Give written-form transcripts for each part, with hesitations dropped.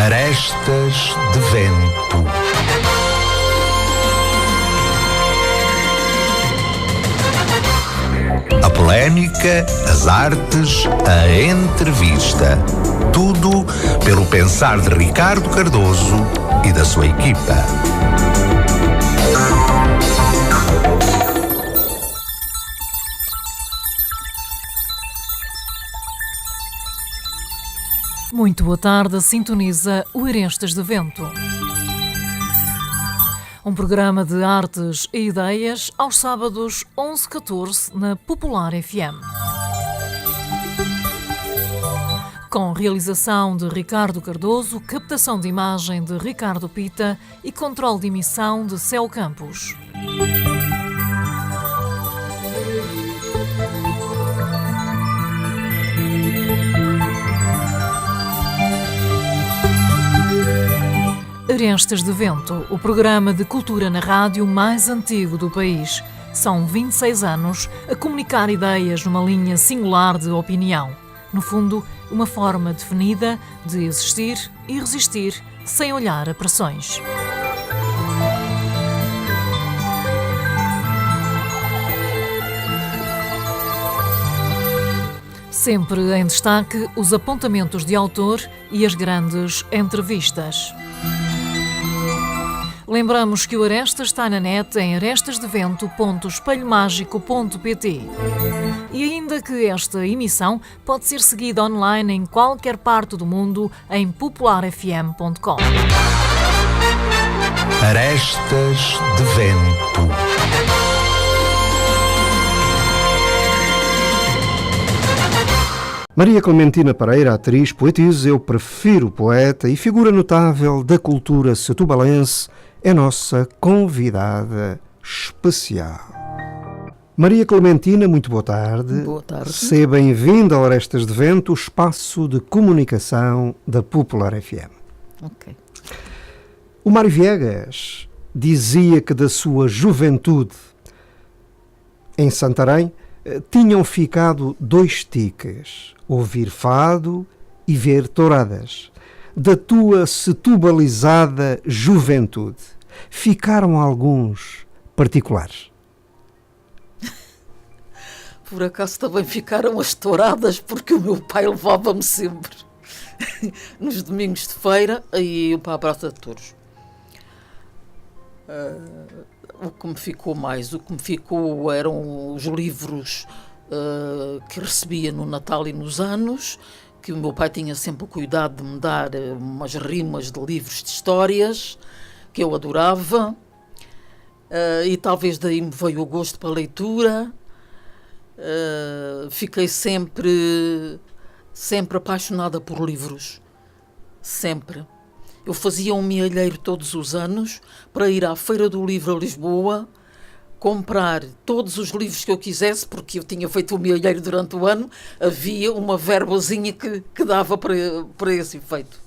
Arestas de Vento. A polémica, as artes, a entrevista. Tudo pelo pensar de Ricardo Cardoso e da sua equipa. Muito boa tarde, sintoniza o Arestas de Vento. Um programa de artes e ideias aos sábados 11-14 na Popular FM. Com realização de Ricardo Cardoso, captação de imagem de Ricardo Pita e controle de emissão de Céu Campos. Arestas de Vento, o programa de cultura na rádio mais antigo do país. São 26 anos a comunicar ideias numa linha singular de opinião. No fundo, uma forma definida de existir e resistir sem olhar a pressões. Sempre em destaque os apontamentos de autor e as grandes entrevistas. Lembramos que o Arestas está na net em arestasdevento.espelhomágico.pt e ainda que esta emissão pode ser seguida online em qualquer parte do mundo em popularfm.com. Arestas de Vento. Maria Clementina Pereira, atriz, poetisa, eu prefiro poeta e figura notável da cultura setubalense, é nossa convidada especial. Maria Clementina, muito boa tarde. Boa tarde. Seja bem-vinda ao Arestas de Vento, o espaço de comunicação da Popular FM. Ok. O Mário Viegas dizia que da sua juventude em Santarém tinham ficado dois tiques, ouvir fado e ver touradas. Da tua setubalizada juventude, ficaram alguns particulares? Por acaso também ficaram as touradas, porque o meu pai levava-me sempre nos domingos de feira e eu para a Praça de Touros. O que me ficou mais, o que me ficou eram os livros que recebia no Natal e nos anos, que o meu pai tinha sempre o cuidado de me dar umas rimas de livros de histórias, que eu adorava, e talvez daí me veio o gosto para a leitura. Fiquei sempre apaixonada por livros, sempre. Eu fazia um mielheiro todos os anos para ir à Feira do Livro a Lisboa, comprar todos os livros que eu quisesse, porque eu tinha feito o mielheiro durante o ano, havia uma verbazinha que dava para esse efeito.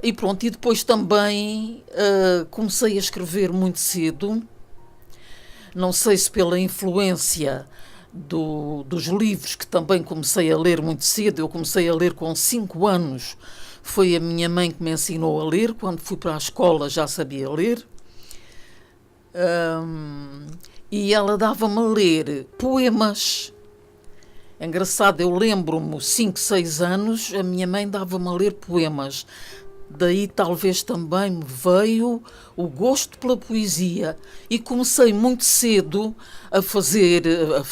E pronto, e depois também comecei a escrever muito cedo, não sei se pela influência dos livros que também comecei a ler muito cedo. Eu comecei a ler com 5 anos, foi a minha mãe que me ensinou a ler, quando fui para a escola já sabia ler. E ela dava-me a ler poemas. É engraçado, eu lembro-me, 5, 6 anos, a minha mãe dava-me a ler poemas. Daí talvez também me veio o gosto pela poesia. E comecei muito cedo a fazer,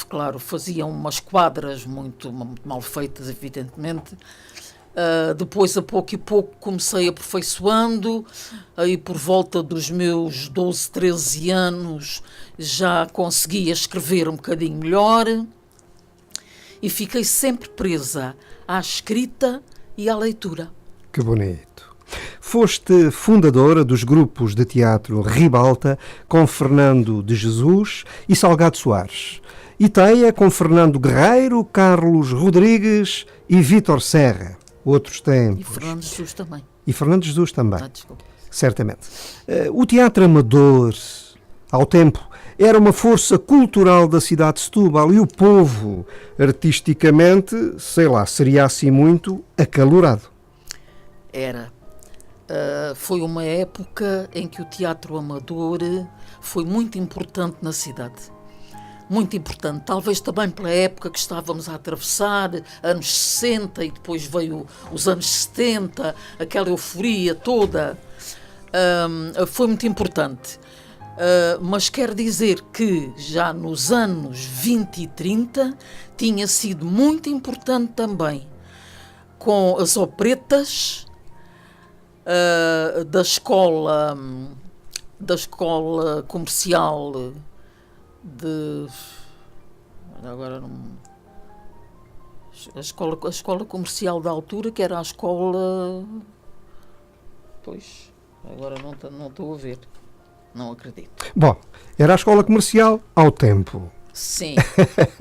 claro, fazia umas quadras muito mal feitas, evidentemente. Depois, a pouco e pouco, comecei aperfeiçoando. Aí, por volta dos meus 12, 13 anos, já conseguia escrever um bocadinho melhor. E fiquei sempre presa à escrita e à leitura. Que bonito. Foste fundadora dos grupos de teatro Ribalta com Fernando de Jesus e Salgado Soares. E Teia com Fernando Guerreiro, Carlos Rodrigues e Vítor Serra. Outros tempos. E Fernando Jesus também. E Fernando Jesus também. Desculpa. Certamente. O teatro amador, ao tempo, era uma força cultural da cidade de Setúbal e o povo, artisticamente, sei lá, seria assim muito acalorado. Era. Foi uma época em que o teatro amador foi muito importante na cidade. Muito importante, talvez também pela época que estávamos a atravessar, anos 60 e depois veio os anos 70, aquela euforia toda, foi muito importante. Mas quer dizer que já nos anos 20 e 30 tinha sido muito importante também, com as operetas da escola comercial agora não, a escola comercial da altura, que era a escola, pois agora não estou a ver, não acredito. Bom, era a escola comercial ao tempo. Sim,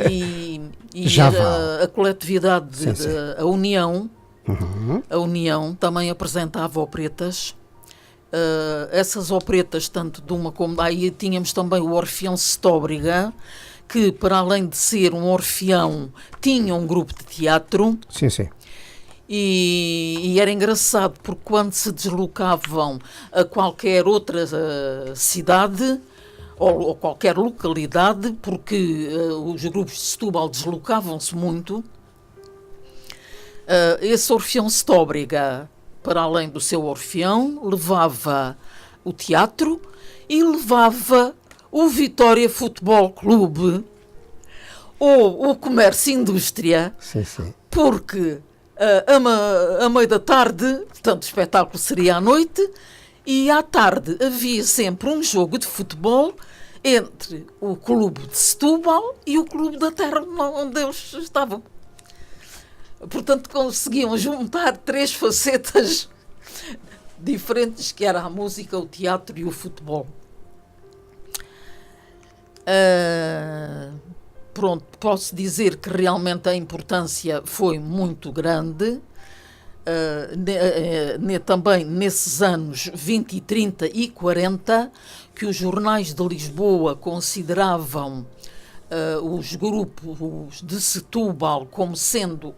e Já era a coletividade, sim. A União. Uhum. A União também apresentava operetas. Essas operetas, tanto de uma como... Aí tínhamos também o Orfeão Stóbriga, que, para além de ser um orfeão, tinha um grupo de teatro. Sim, sim. E era engraçado, porque quando se deslocavam a qualquer outra cidade ou qualquer localidade, porque os grupos de Setúbal deslocavam-se muito, esse Orfeão Stóbriga, para além do seu orfeão, levava o teatro e levava o Vitória Futebol Clube ou o Comércio e Indústria, Sim, sim. porque à meia da tarde, portanto o espetáculo seria à noite, e à tarde havia sempre um jogo de futebol entre o Clube de Setúbal e o Clube da terra onde eles estavam. Portanto, conseguiam juntar 3 facetas diferentes, que era a música, o teatro e o futebol. Pronto, posso dizer que realmente a importância foi muito grande. Também nesses anos 20, 30 e 40, que os jornais de Lisboa consideravam os grupos de Setúbal como sendo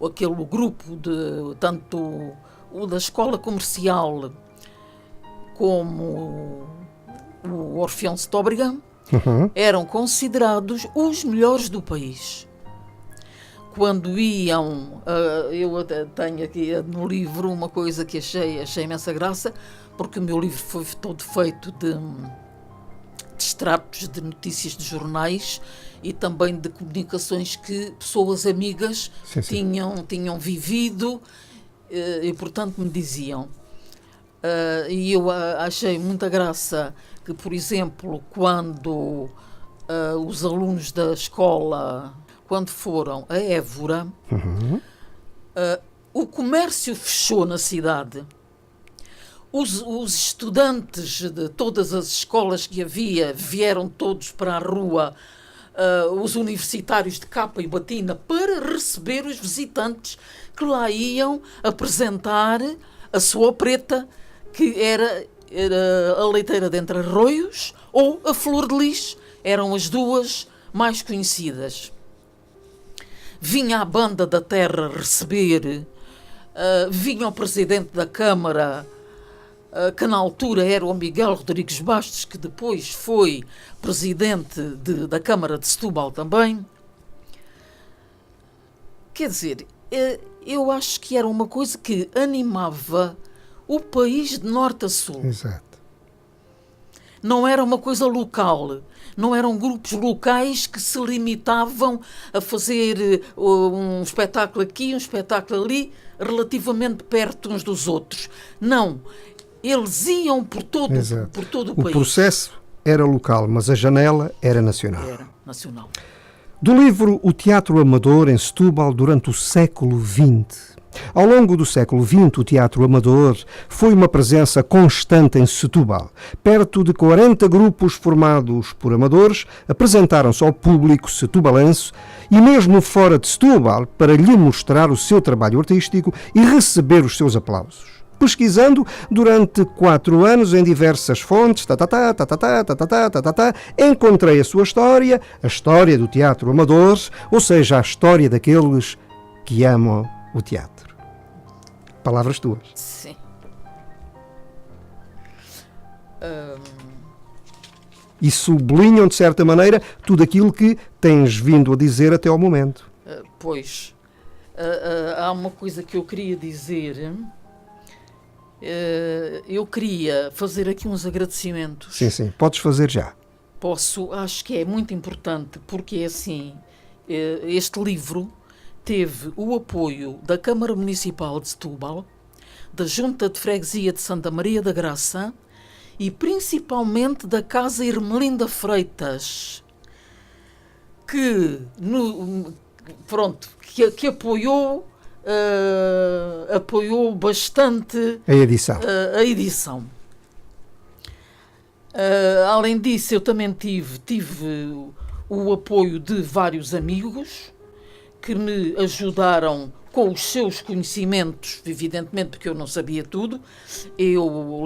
aquele grupo de tanto o da escola comercial como o Orfeão Stóbriga, eram considerados os melhores do país. Quando iam, eu tenho aqui no livro uma coisa que achei imensa graça, porque o meu livro foi todo feito de extratos de notícias de jornais e também de comunicações que pessoas amigas tinham vivido e, portanto, me diziam. E eu achei muita graça que, por exemplo, quando os alunos da escola, quando foram a Évora, o comércio fechou na cidade. Os estudantes de todas as escolas que havia vieram todos para a rua, os universitários de capa e batina, para receber os visitantes que lá iam apresentar a sua opereta, que era a Leiteira de Entre Arroios ou a Flor de Lis. Eram as duas mais conhecidas. Vinha a banda da terra receber, vinha o presidente da Câmara, que na altura era o Miguel Rodrigues Bastos, que depois foi presidente da Câmara de Setúbal também. Quer dizer, eu acho que era uma coisa que animava o país de norte a sul. Exato. Não era uma coisa local, não eram grupos locais que se limitavam a fazer um espetáculo aqui, um espetáculo ali, relativamente perto uns dos outros. Não, eles iam por todo o país. O processo era local, mas a janela era nacional. Era nacional. Do livro O Teatro Amador em Setúbal durante o século XX. Ao longo do século XX, o teatro amador foi uma presença constante em Setúbal. Perto de 40 grupos formados por amadores apresentaram-se ao público setubalense e mesmo fora de Setúbal para lhe mostrar o seu trabalho artístico e receber os seus aplausos. Pesquisando durante 4 anos em diversas fontes, encontrei a sua história, a história do teatro amador, ou seja, a história daqueles que amam o teatro. Palavras tuas. Sim. E sublinham, de certa maneira, tudo aquilo que tens vindo a dizer até ao momento. Pois, há uma coisa que eu queria dizer. Eu queria fazer aqui uns agradecimentos. Sim, podes fazer já. Acho que é muito importante, porque é assim, este livro teve o apoio da Câmara Municipal de Setúbal, da Junta de Freguesia de Santa Maria da Graça e principalmente da Casa Irmelinda Freitas, que apoiou bastante a edição. A edição. Além disso, eu também tive o apoio de vários amigos que me ajudaram com os seus conhecimentos, evidentemente, porque eu não sabia tudo. Eu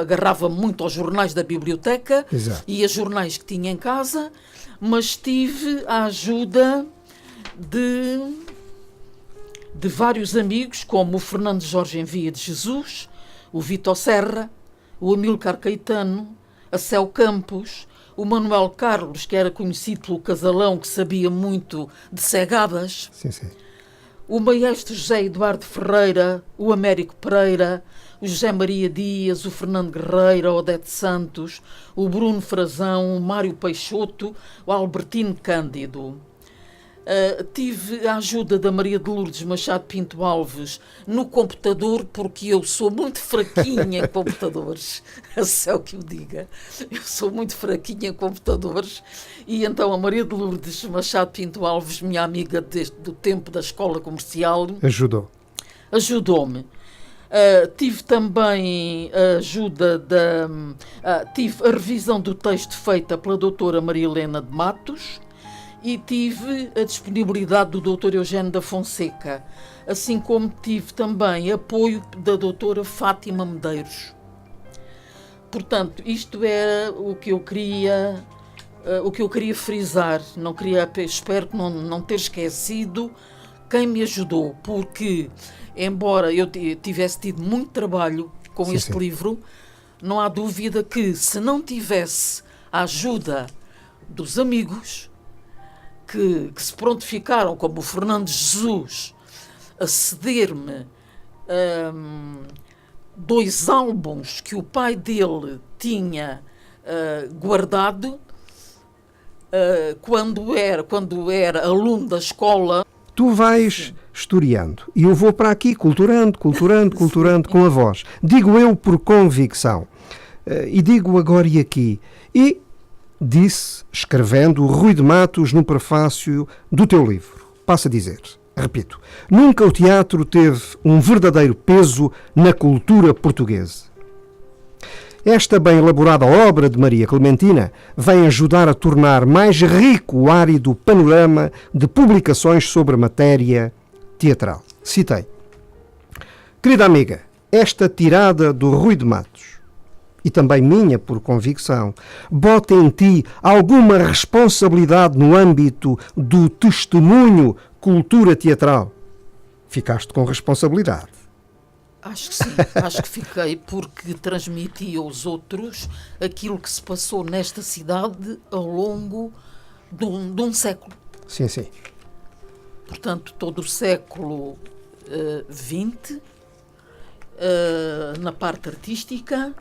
agarrava muito aos jornais da biblioteca. Exato. E a jornais que tinha em casa, mas tive a ajuda de vários amigos, como o Fernando Jorge Envia de Jesus, o Vítor Serra, o Amílcar Caetano, a Céu Campos, o Manuel Carlos, que era conhecido pelo Casalão, que sabia muito de cegadas, Sim. o maestro José Eduardo Ferreira, o Américo Pereira, o José Maria Dias, o Fernando Guerreiro, o Odete Santos, o Bruno Frazão, o Mário Peixoto, o Albertino Cândido. Tive a ajuda da Maria de Lourdes Machado Pinto Alves no computador, porque eu sou muito fraquinha em computadores. É o que eu diga. Eu sou muito fraquinha em computadores. E então a Maria de Lourdes Machado Pinto Alves, minha amiga desde o tempo da escola comercial, ajudou-me. Tive também a ajuda tive a revisão do texto feita pela doutora Maria Helena de Matos. E tive a disponibilidade do Dr. Eugênio da Fonseca, assim como tive também apoio da doutora Fátima Medeiros. Portanto, isto era o que eu queria frisar. Espero que não ter esquecido quem me ajudou, porque, embora eu tivesse tido muito trabalho com este livro, não há dúvida que, se não tivesse a ajuda dos amigos que se prontificaram, como o Fernando Jesus, a ceder-me 2 álbuns que o pai dele tinha guardado quando era aluno da escola. Tu vais historiando e eu vou para aqui culturando com a voz. Digo eu por convicção. E digo agora e aqui. E disse, escrevendo, o Rui de Matos no prefácio do teu livro. Passo a dizer, repito, nunca o teatro teve um verdadeiro peso na cultura portuguesa. Esta bem elaborada obra de Maria Clementina vem ajudar a tornar mais rico o árido panorama de publicações sobre a matéria teatral. Citei. Querida amiga, esta tirada do Rui de Matos, e também minha por convicção, bota em ti alguma responsabilidade no âmbito do testemunho cultura teatral. Ficaste com responsabilidade. Acho que sim, acho que fiquei, porque transmiti aos outros aquilo que se passou nesta cidade ao longo de um século. Sim, sim. Portanto, todo o século XX, na parte artística,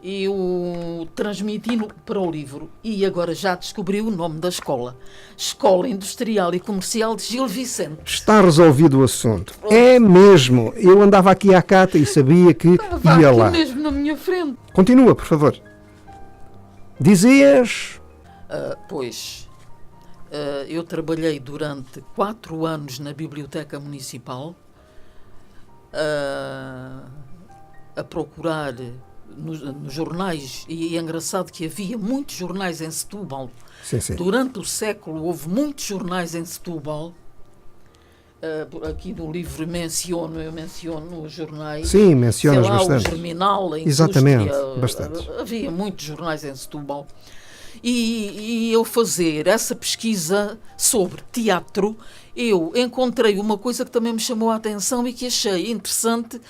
eu transmiti para o livro. E agora já descobri o nome da escola. Escola Industrial e Comercial de Gil Vicente. Está resolvido o assunto. É mesmo. Eu andava aqui à cata e sabia que Estava ia aqui lá. mesmo na minha frente. Continua, por favor. Dizias... Eu trabalhei durante 4 anos na Biblioteca Municipal a procurar nos jornais, e é engraçado que havia muitos jornais em Setúbal. Sim, sim. Durante o século houve muitos jornais em Setúbal. Aqui no livro eu menciono os jornais. Sim, mencionas sei lá, bastante. o Germinal, a Exatamente, Indústria, bastante. Havia muitos jornais em Setúbal. E eu fazer essa pesquisa sobre teatro, eu encontrei uma coisa que também me chamou a atenção e que achei interessante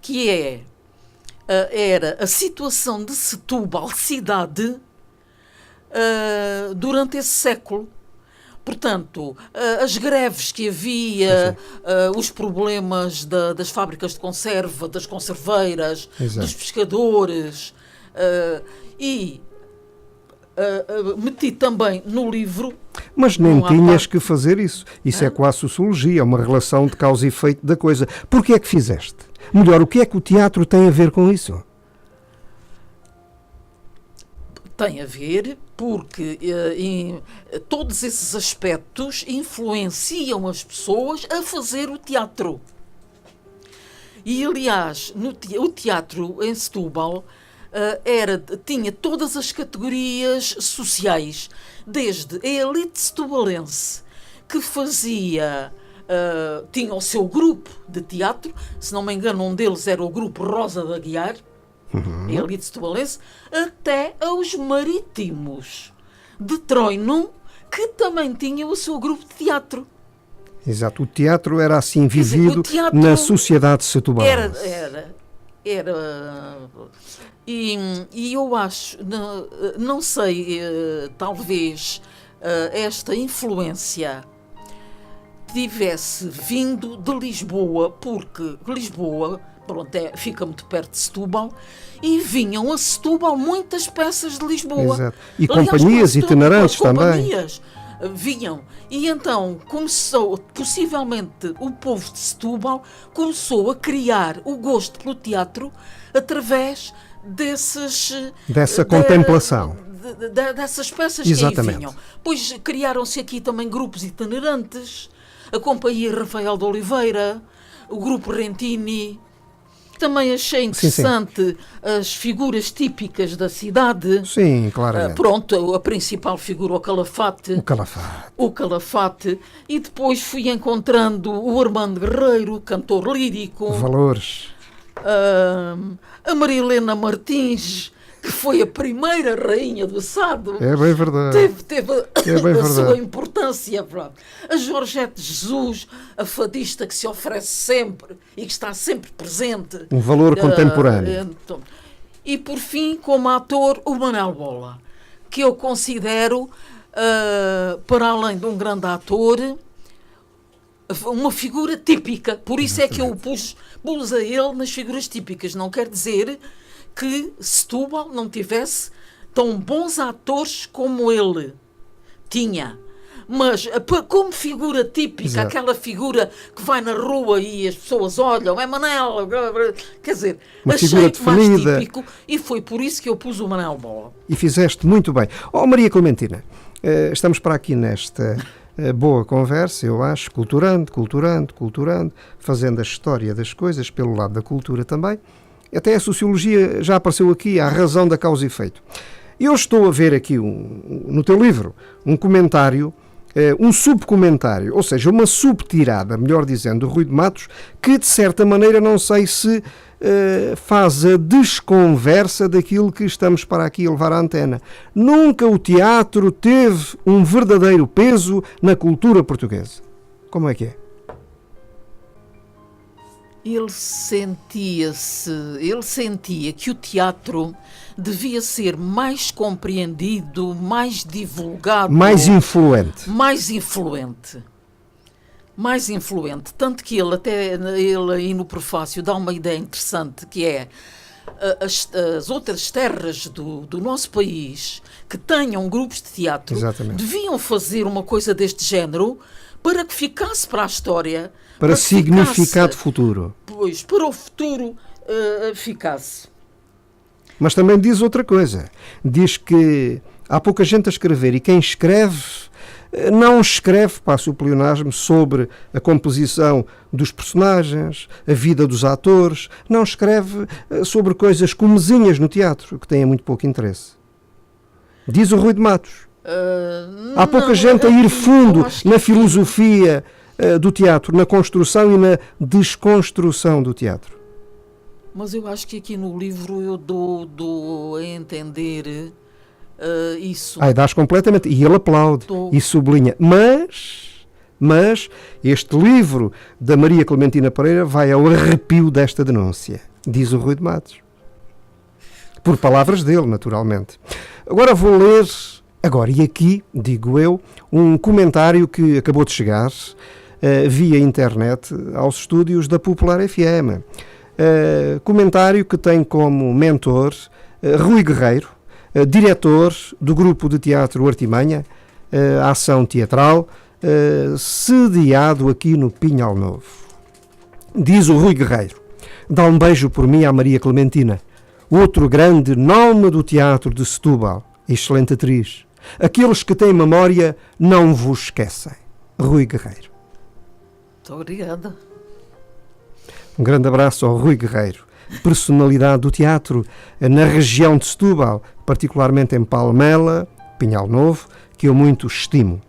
que era a situação de Setúbal, cidade, durante esse século. Portanto, as greves que havia, os problemas das fábricas de conserva, das conserveiras, Exato. dos pescadores, meti também no livro. Mas nem Não há tinhas parte. que fazer isso. Isso é quase sociologia, uma relação de causa e efeito da coisa. Porquê é que fizeste? Melhor, o que é que o teatro tem a ver com isso? Tem a ver porque todos esses aspectos influenciam as pessoas a fazer o teatro. E, aliás, o teatro em Setúbal tinha todas as categorias sociais, desde a elite setubalense, que tinha o seu grupo de teatro, se não me engano, um deles era o grupo Rosa de Aguiar, a elite setubalense, até aos marítimos de Troino, que também tinham o seu grupo de teatro. Exato, o teatro era assim Quer dizer, vivido o teatro na sociedade setubalense. E eu acho, não sei, talvez esta influência tivesse vindo de Lisboa, porque Lisboa, pronto, fica muito perto de Setúbal, e vinham a Setúbal muitas peças de Lisboa. Exato. E Aliás, companhias quase itinerantes todas as também. companhias vinham. E então começou, possivelmente, o povo de Setúbal começou a criar o gosto pelo teatro através dessa contemplação. Dessas peças Exatamente. que aí vinham. Pois criaram-se aqui também grupos itinerantes, a Companhia Rafael de Oliveira, o Grupo Rentini. Também achei interessante as figuras típicas da cidade. Sim, claramente. Pronto, a principal figura, o Calafate. O Calafate. O Calafate. E depois fui encontrando o Armando Guerreiro, cantor lírico. Valores. A Maria Helena Martins, que foi a primeira rainha do Sado. É bem verdade. Teve verdade. sua importância. Pronto. A Georgette Jesus, a fadista que se oferece sempre e que está sempre presente. Um valor contemporâneo. E por fim, como ator, o Manel Bola, que eu considero, para além de um grande ator, uma figura típica. Por isso é que eu pus a ele nas figuras típicas. Não quer dizer que Setúbal não tivesse tão bons atores como ele tinha. Mas como figura típica, Exato. aquela figura que vai na rua e as pessoas olham, é Manel, quer dizer, Uma achei figura mais definida. típico e foi por isso que eu pus o Manel Bola. E fizeste muito bem. Maria Clementina, estamos para aqui nesta boa conversa, eu acho, culturando, fazendo a história das coisas pelo lado da cultura também. Até a sociologia já apareceu aqui, a razão da causa e efeito. Eu estou a ver aqui no teu livro um comentário, um subcomentário, ou seja, uma subtirada, melhor dizendo, do Rui de Matos, que de certa maneira não sei se faz a desconversa daquilo que estamos para aqui a levar à antena. Nunca o teatro teve um verdadeiro peso na cultura portuguesa. Como é que é? Ele sentia que o teatro devia ser mais compreendido, mais divulgado, Mais influente. Mais influente. Tanto que ele aí no prefácio dá uma ideia interessante, que é as outras terras do nosso país que tenham grupos de teatro. Exatamente. Deviam fazer uma coisa deste género para que ficasse para a história. Para que significado ficasse, futuro. Pois, para o futuro ficasse. Mas também diz outra coisa. Diz que há pouca gente a escrever e quem escreve não escreve, passo o pleonasmo, sobre a composição dos personagens, a vida dos atores, não escreve sobre coisas comezinhas no teatro, que têm muito pouco interesse. Diz o Rui de Matos. Há pouca gente a ir fundo na filosofia do teatro, na construção e na desconstrução do teatro. Mas eu acho que aqui no livro eu dou a entender isso. Ai, dás completamente. E ele aplaude e sublinha. Mas este livro da Maria Clementina Pereira vai ao arrepio desta denúncia, diz o Rui de Matos. Por palavras dele, naturalmente. Agora vou ler, e aqui, digo eu, um comentário que acabou de chegar via internet aos estúdios da Popular FM. Comentário que tem como mentor Rui Guerreiro, diretor do grupo de teatro Artimanha, ação teatral, sediado aqui no Pinhal Novo. Diz o Rui Guerreiro: dá um beijo por mim à Maria Clementina, outro grande nome do teatro de Setúbal, excelente atriz. Aqueles que têm memória não vos esquecem. Rui Guerreiro. Muito obrigada. Um grande abraço ao Rui Guerreiro, personalidade do teatro na região de Setúbal, particularmente em Palmela, Pinhal Novo, que eu muito estimo.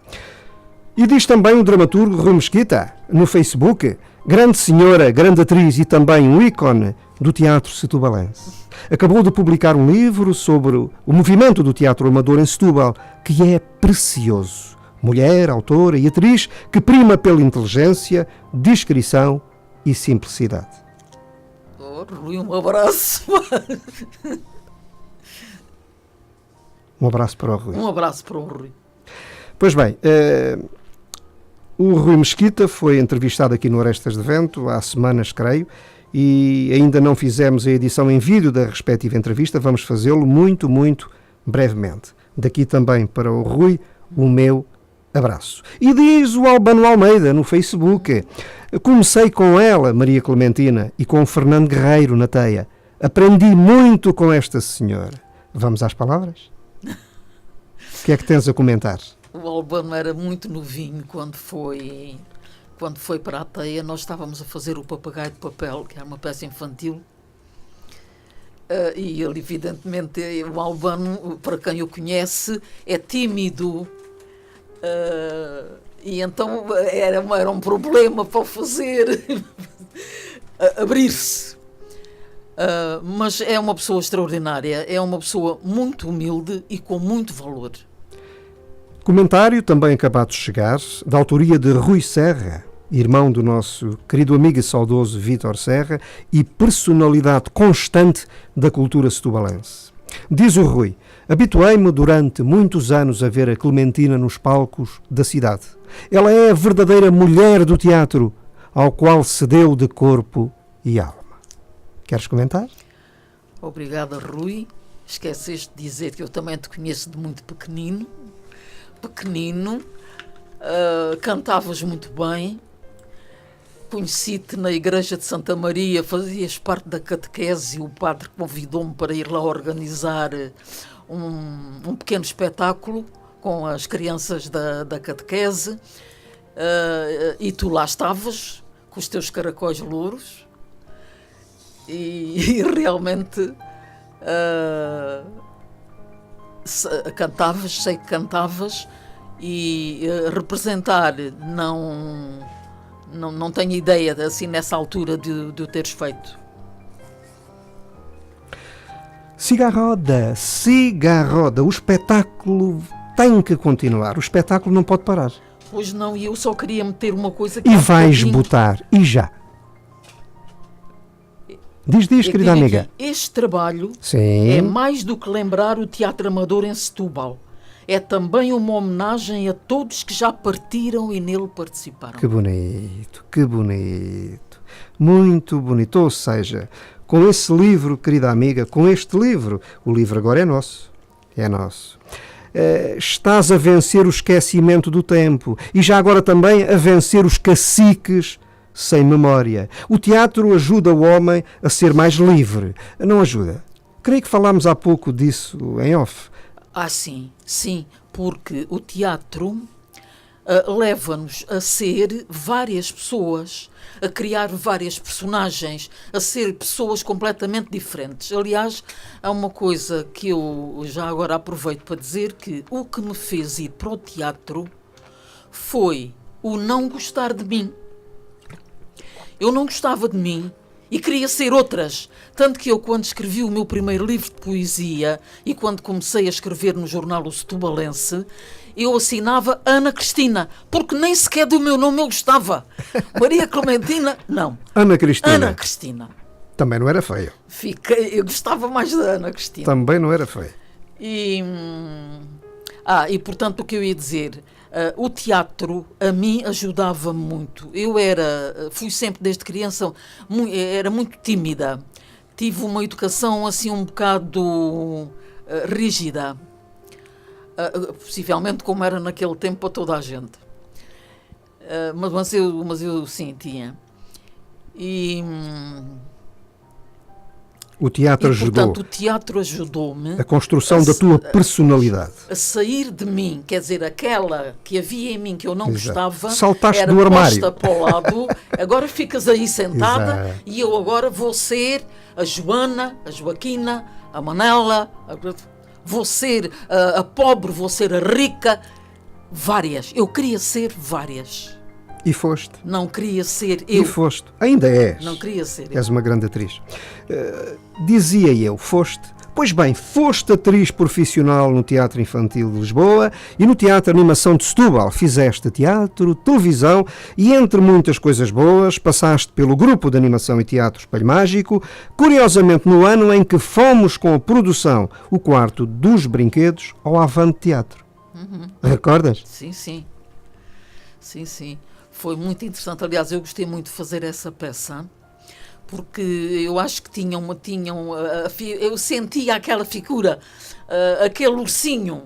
E diz também o dramaturgo Rui Mesquita, no Facebook: grande senhora, grande atriz e também um ícone do teatro setubalense. Acabou de publicar um livro sobre o movimento do teatro amador em Setúbal, que é precioso. Mulher, autora e atriz que prima pela inteligência, discrição e simplicidade. Rui, um abraço. Um abraço para o Rui. Um abraço para o Rui. Pois bem, o Rui Mesquita foi entrevistado aqui no Arestas de Vento há semanas, creio, e ainda não fizemos a edição em vídeo da respectiva entrevista. Vamos fazê-lo muito, muito brevemente. Daqui também para o Rui, o meu abraço. E diz o Albano Almeida no Facebook: comecei com ela, Maria Clementina, e com o Fernando Guerreiro na teia. Aprendi muito com esta senhora. Vamos às palavras? O que é que tens a comentar? O Albano era muito novinho quando foi para a teia. Nós estávamos a fazer o Papagaio de Papel, que era uma peça infantil. E ele, evidentemente, o Albano, para quem o conhece, é tímido. E então era um problema para o fazer abrir-se. Mas é uma pessoa extraordinária, é uma pessoa muito humilde e com muito valor. Comentário também acabado de chegar, da autoria de Rui Serra, irmão do nosso querido amigo e saudoso Vítor Serra e personalidade constante da cultura setubalense. Diz o Rui: habituei-me durante muitos anos a ver a Clementina nos palcos da cidade. Ela é a verdadeira mulher do teatro, ao qual se deu de corpo e alma. Queres comentar? Obrigada, Rui. Esqueceste de dizer que eu também te conheço de muito pequenino. Cantavas muito bem. Conheci-te na igreja de Santa Maria, fazias parte da catequese e o padre convidou-me para ir lá organizar um pequeno espetáculo com as crianças da catequese, e tu lá estavas com os teus caracóis louros e realmente cantavas, sei que cantavas, e representar não tenho ideia, assim, nessa altura de o teres feito. Siga a roda, o espetáculo tem que continuar, o espetáculo não pode parar. Pois não, e eu só queria meter uma coisa que... E vais botar, e já. Diz, querida amiga. Aqui, este trabalho Sim. É mais do que lembrar o Teatro Amador em Setúbal. É também uma homenagem a todos que já partiram e nele participaram. Que bonito, que bonito. Muito bonito. Ou seja, com esse livro, querida amiga, com este livro, o livro agora é nosso. É nosso. Estás a vencer o esquecimento do tempo e já agora também a vencer os caciques sem memória. O teatro ajuda o homem a ser mais livre. Não ajuda? Creio que falámos há pouco disso em off. Sim, porque o teatro leva-nos a ser várias pessoas, a criar várias personagens, a ser pessoas completamente diferentes. Aliás, há uma coisa que eu já agora aproveito para dizer, que o que me fez ir para o teatro foi o não gostar de mim. Eu não gostava de mim e queria ser outras. Tanto que eu, quando escrevi o meu primeiro livro de poesia e quando comecei a escrever no jornal O Setubalense, eu assinava Ana Cristina, porque nem sequer do meu nome eu gostava. Maria Clementina, não. Ana Cristina. Ana Cristina. Também não era feia. Eu gostava mais da Ana Cristina. Também não era feia. E portanto, o que eu ia dizer, o teatro a mim ajudava muito. Fui sempre desde criança, era muito tímida. Tive uma educação assim um bocado rígida. Possivelmente como era naquele tempo para toda a gente. Mas eu sim, tinha. O teatro ajudou. Portanto, o teatro ajudou-me a construção da tua personalidade. A sair de mim, quer dizer, aquela que havia em mim que eu não gostava, saltaste era do armário. posta para o lado, agora ficas aí sentada. Exato. E eu agora vou ser a Joana, a Joaquina, a Manela, vou ser a pobre, vou ser a rica, várias. Eu queria ser várias. E foste. Não queria ser eu. E foste. Ainda és. Não queria ser eu. És uma grande atriz. Dizia eu, foste. Pois bem, foste atriz profissional no Teatro Infantil de Lisboa e no Teatro Animação de Setúbal. Fizeste teatro, televisão e, entre muitas coisas boas, passaste pelo Grupo de Animação e Teatro Espelho Mágico, curiosamente no ano em que fomos com a produção O Quarto dos Brinquedos ao Avante Teatro. Recordas? Sim, sim. Sim, sim. Foi muito interessante. Aliás, eu gostei muito de fazer essa peça, porque eu acho que eu sentia aquela figura, aquele ursinho.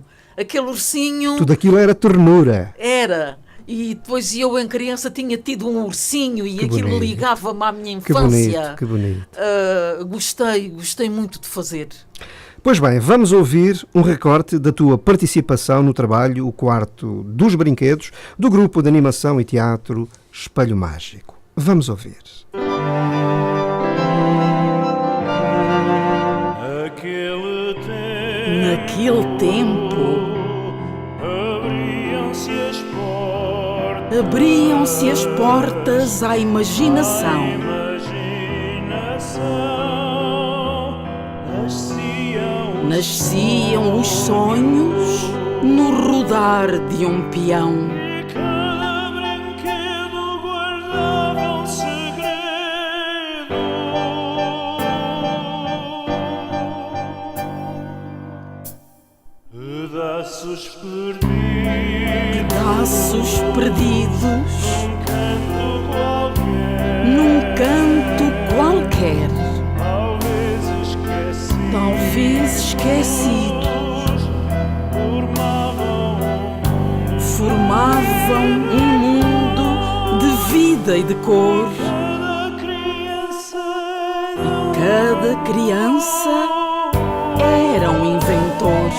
Tudo aquilo era ternura. Era. E depois eu, em criança, tinha tido um ursinho e que aquilo bonito. ligava-me à minha infância. Que bonito. Gostei muito de fazer. Pois bem, vamos ouvir um recorte da tua participação no trabalho O Quarto dos Brinquedos, do Grupo de Animação e Teatro Espelho Mágico. Vamos ouvir. Naquele tempo abriam-se as portas à imaginação. Nasciam os sonhos no rodar de um peão. E cada brinquedo guardava um segredo. Pedaços perdidos num canto qualquer. Talvez esquecidos, formavam um mundo de vida e de cor. E cada criança era um inventor.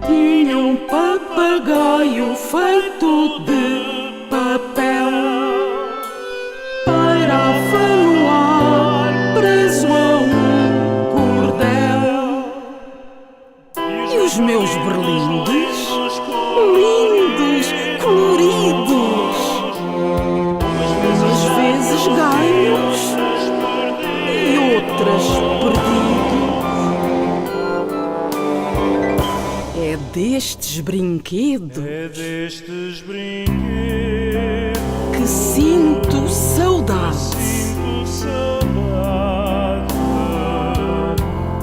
Tinha um papagaio feito de papel, pairava no ar preso a um cordel. E os meus berlindes, lindos, coloridos, umas vezes ganhos e outras perdidos. É destes brinquedos que sinto saudade.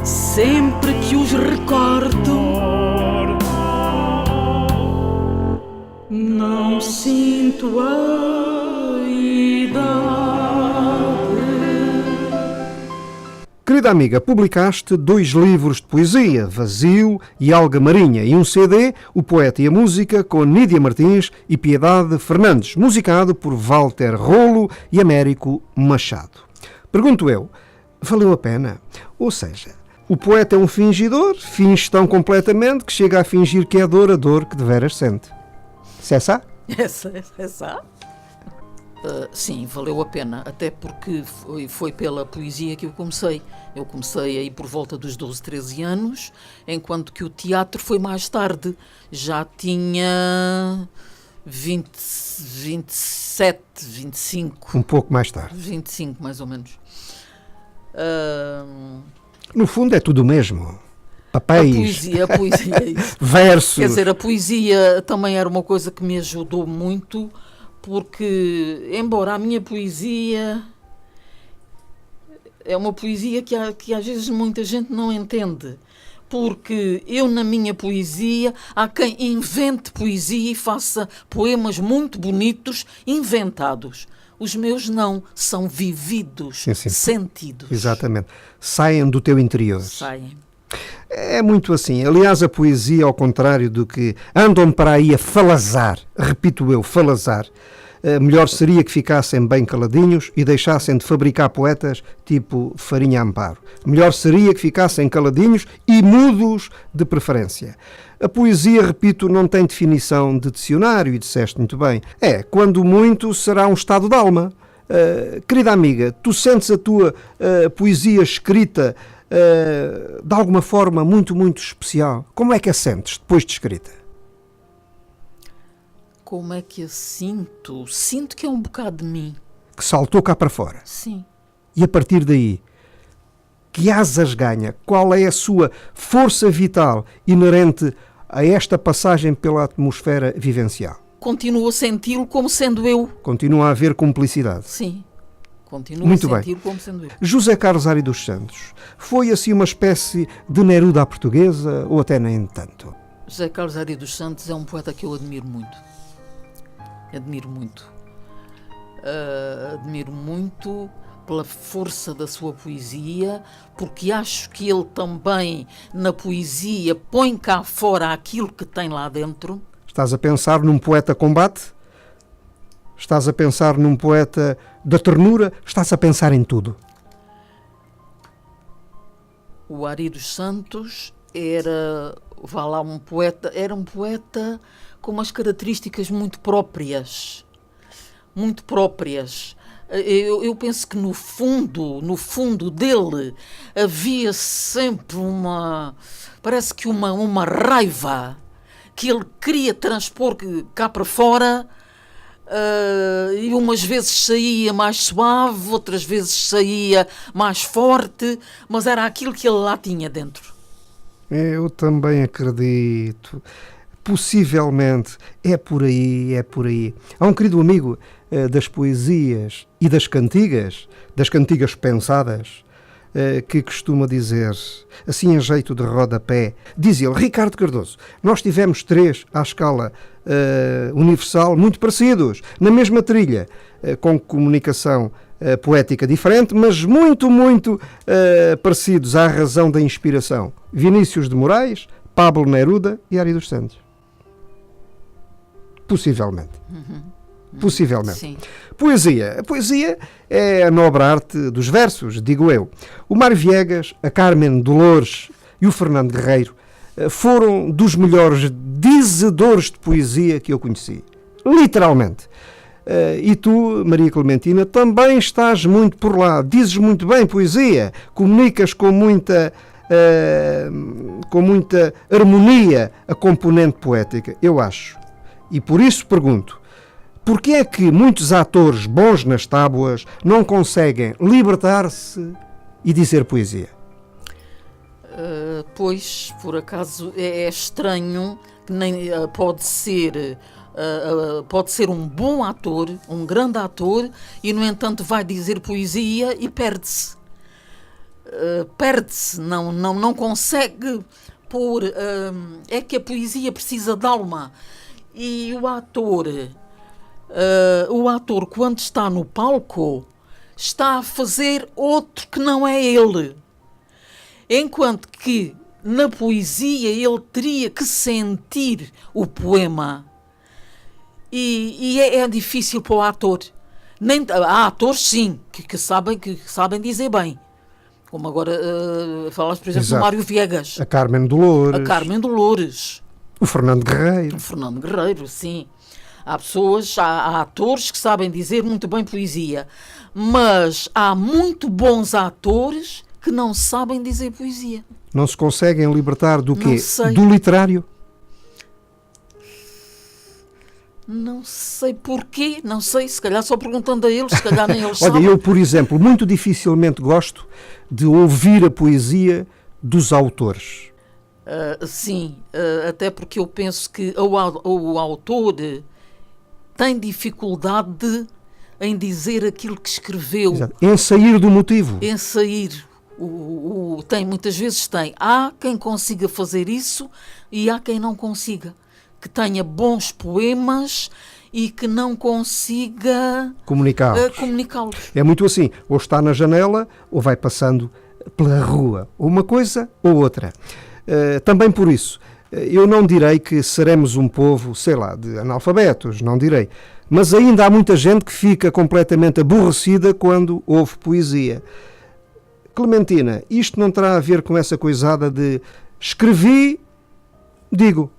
Sempre que os recordo, não sinto a idade. Querida amiga, publicaste 2 livros de poesia, Vazio e Alga Marinha, e um CD, O Poeta e a Música, com Nídia Martins e Piedade Fernandes, musicado por Walter Rolo e Américo Machado. Pergunto eu, valeu a pena? Ou seja, o poeta é um fingidor, finge tão completamente que chega a fingir que é a dor que deveras sente. C'est ça? Essa? Sim, valeu a pena, até porque foi pela poesia que eu comecei. Eu comecei aí por volta dos 12, 13 anos, enquanto que o teatro foi mais tarde. Já tinha 27, 25. Um pouco mais tarde. 25, mais ou menos. No fundo é tudo o mesmo. A Papéis, poesia é isso. versos. Quer dizer, a poesia também era uma coisa que me ajudou muito, porque, embora a minha poesia é uma poesia que às vezes muita gente não entende, porque eu, na minha poesia, há quem invente poesia e faça poemas muito bonitos, inventados. Os meus não, são vividos, Sim, sim. sentidos. Exatamente. Saem do teu interior. Saem. É muito assim. Aliás, a poesia, ao contrário do que andam para aí a falazar, repito eu, falazar, melhor seria que ficassem bem caladinhos e deixassem de fabricar poetas tipo Farinha Amparo. Melhor seria que ficassem caladinhos e mudos de preferência. A poesia, repito, não tem definição de dicionário, e disseste muito bem. Quando muito, será um estado de alma. Querida amiga, tu sentes a tua poesia escrita de alguma forma muito, muito especial? Como é que a sentes depois de escrita? Como é que eu sinto? Sinto que é um bocado de mim. Que saltou cá para fora. Sim. E a partir daí, que asas ganha? Qual é a sua força vital inerente a esta passagem pela atmosfera vivencial? Continuo a senti-lo como sendo eu. Continua a haver cumplicidade. Sim. Continuo Muito a bem. sentir como sendo eu. José Carlos Ari dos Santos foi assim uma espécie de Neruda à portuguesa ou até nem tanto? José Carlos Ari dos Santos é um poeta que eu admiro muito. Admiro muito. Admiro muito pela força da sua poesia, porque acho que ele também, na poesia, põe cá fora aquilo que tem lá dentro. Estás a pensar num poeta combate? Estás a pensar num poeta da ternura? Estás a pensar em tudo? O Ari dos Santos era um poeta com umas características muito próprias. Muito próprias. Eu penso que no fundo dele havia sempre parece que uma raiva que ele queria transpor cá para fora, e umas vezes saía mais suave, outras vezes saía mais forte, mas era aquilo que ele lá tinha dentro. Eu também acredito. Possivelmente é por aí, é por aí. Há um querido amigo das poesias e das cantigas pensadas, que costuma dizer, assim em jeito de rodapé, diz ele, Ricardo Cardoso, nós tivemos 3 à escala universal muito parecidos, na mesma trilha, com comunicação poética diferente, mas muito, muito parecidos à razão da inspiração. Vinícius de Moraes, Pablo Neruda e Ari dos Santos. Possivelmente. Possivelmente. Sim. Poesia. A poesia é a nobre arte dos versos, digo eu. O Mário Viegas, a Carmen Dolores e o Fernando Guerreiro foram dos melhores dizedores de poesia que eu conheci. Literalmente. E tu, Maria Clementina, também estás muito por lá. Dizes muito bem poesia. Comunicas com muita harmonia a componente poética, eu acho. E por isso pergunto, porquê é que muitos atores bons nas tábuas não conseguem libertar-se e dizer poesia? Pois, por acaso, é estranho que nem pode ser um bom ator, um grande ator, e no entanto vai dizer poesia e perde-se. Não consegue pôr. É que a poesia precisa de alma. E o ator, quando está no palco, está a fazer outro que não é ele. Enquanto que na poesia ele teria que sentir o poema. E é difícil para o ator. Há atores, sim, que sabem dizer bem. Como agora falaste, por exemplo, do Mário Viegas. A Carmen Dolores. O Fernando Guerreiro, sim. Há atores que sabem dizer muito bem poesia, mas há muito bons atores que não sabem dizer poesia. Não se conseguem libertar do quê? Não sei. Do literário? Não sei porquê, não sei, se calhar só perguntando a eles, se calhar nem eles Olha, sabem. eu, por exemplo, muito dificilmente gosto de ouvir a poesia dos autores. Sim, até porque eu penso que o autor tem dificuldade em dizer aquilo que escreveu, Exato. Em sair do motivo. em sair. Muitas vezes tem. Há quem consiga fazer isso e há quem não consiga. Que tenha bons poemas e que não consiga comunicá-los. É muito assim, ou está na janela ou vai passando pela rua, uma coisa ou outra. Também por isso, eu não direi que seremos um povo, sei lá, de analfabetos, não direi, mas ainda há muita gente que fica completamente aborrecida quando ouve poesia. Clementina, isto não terá a ver com essa coisada de escrevi, digo.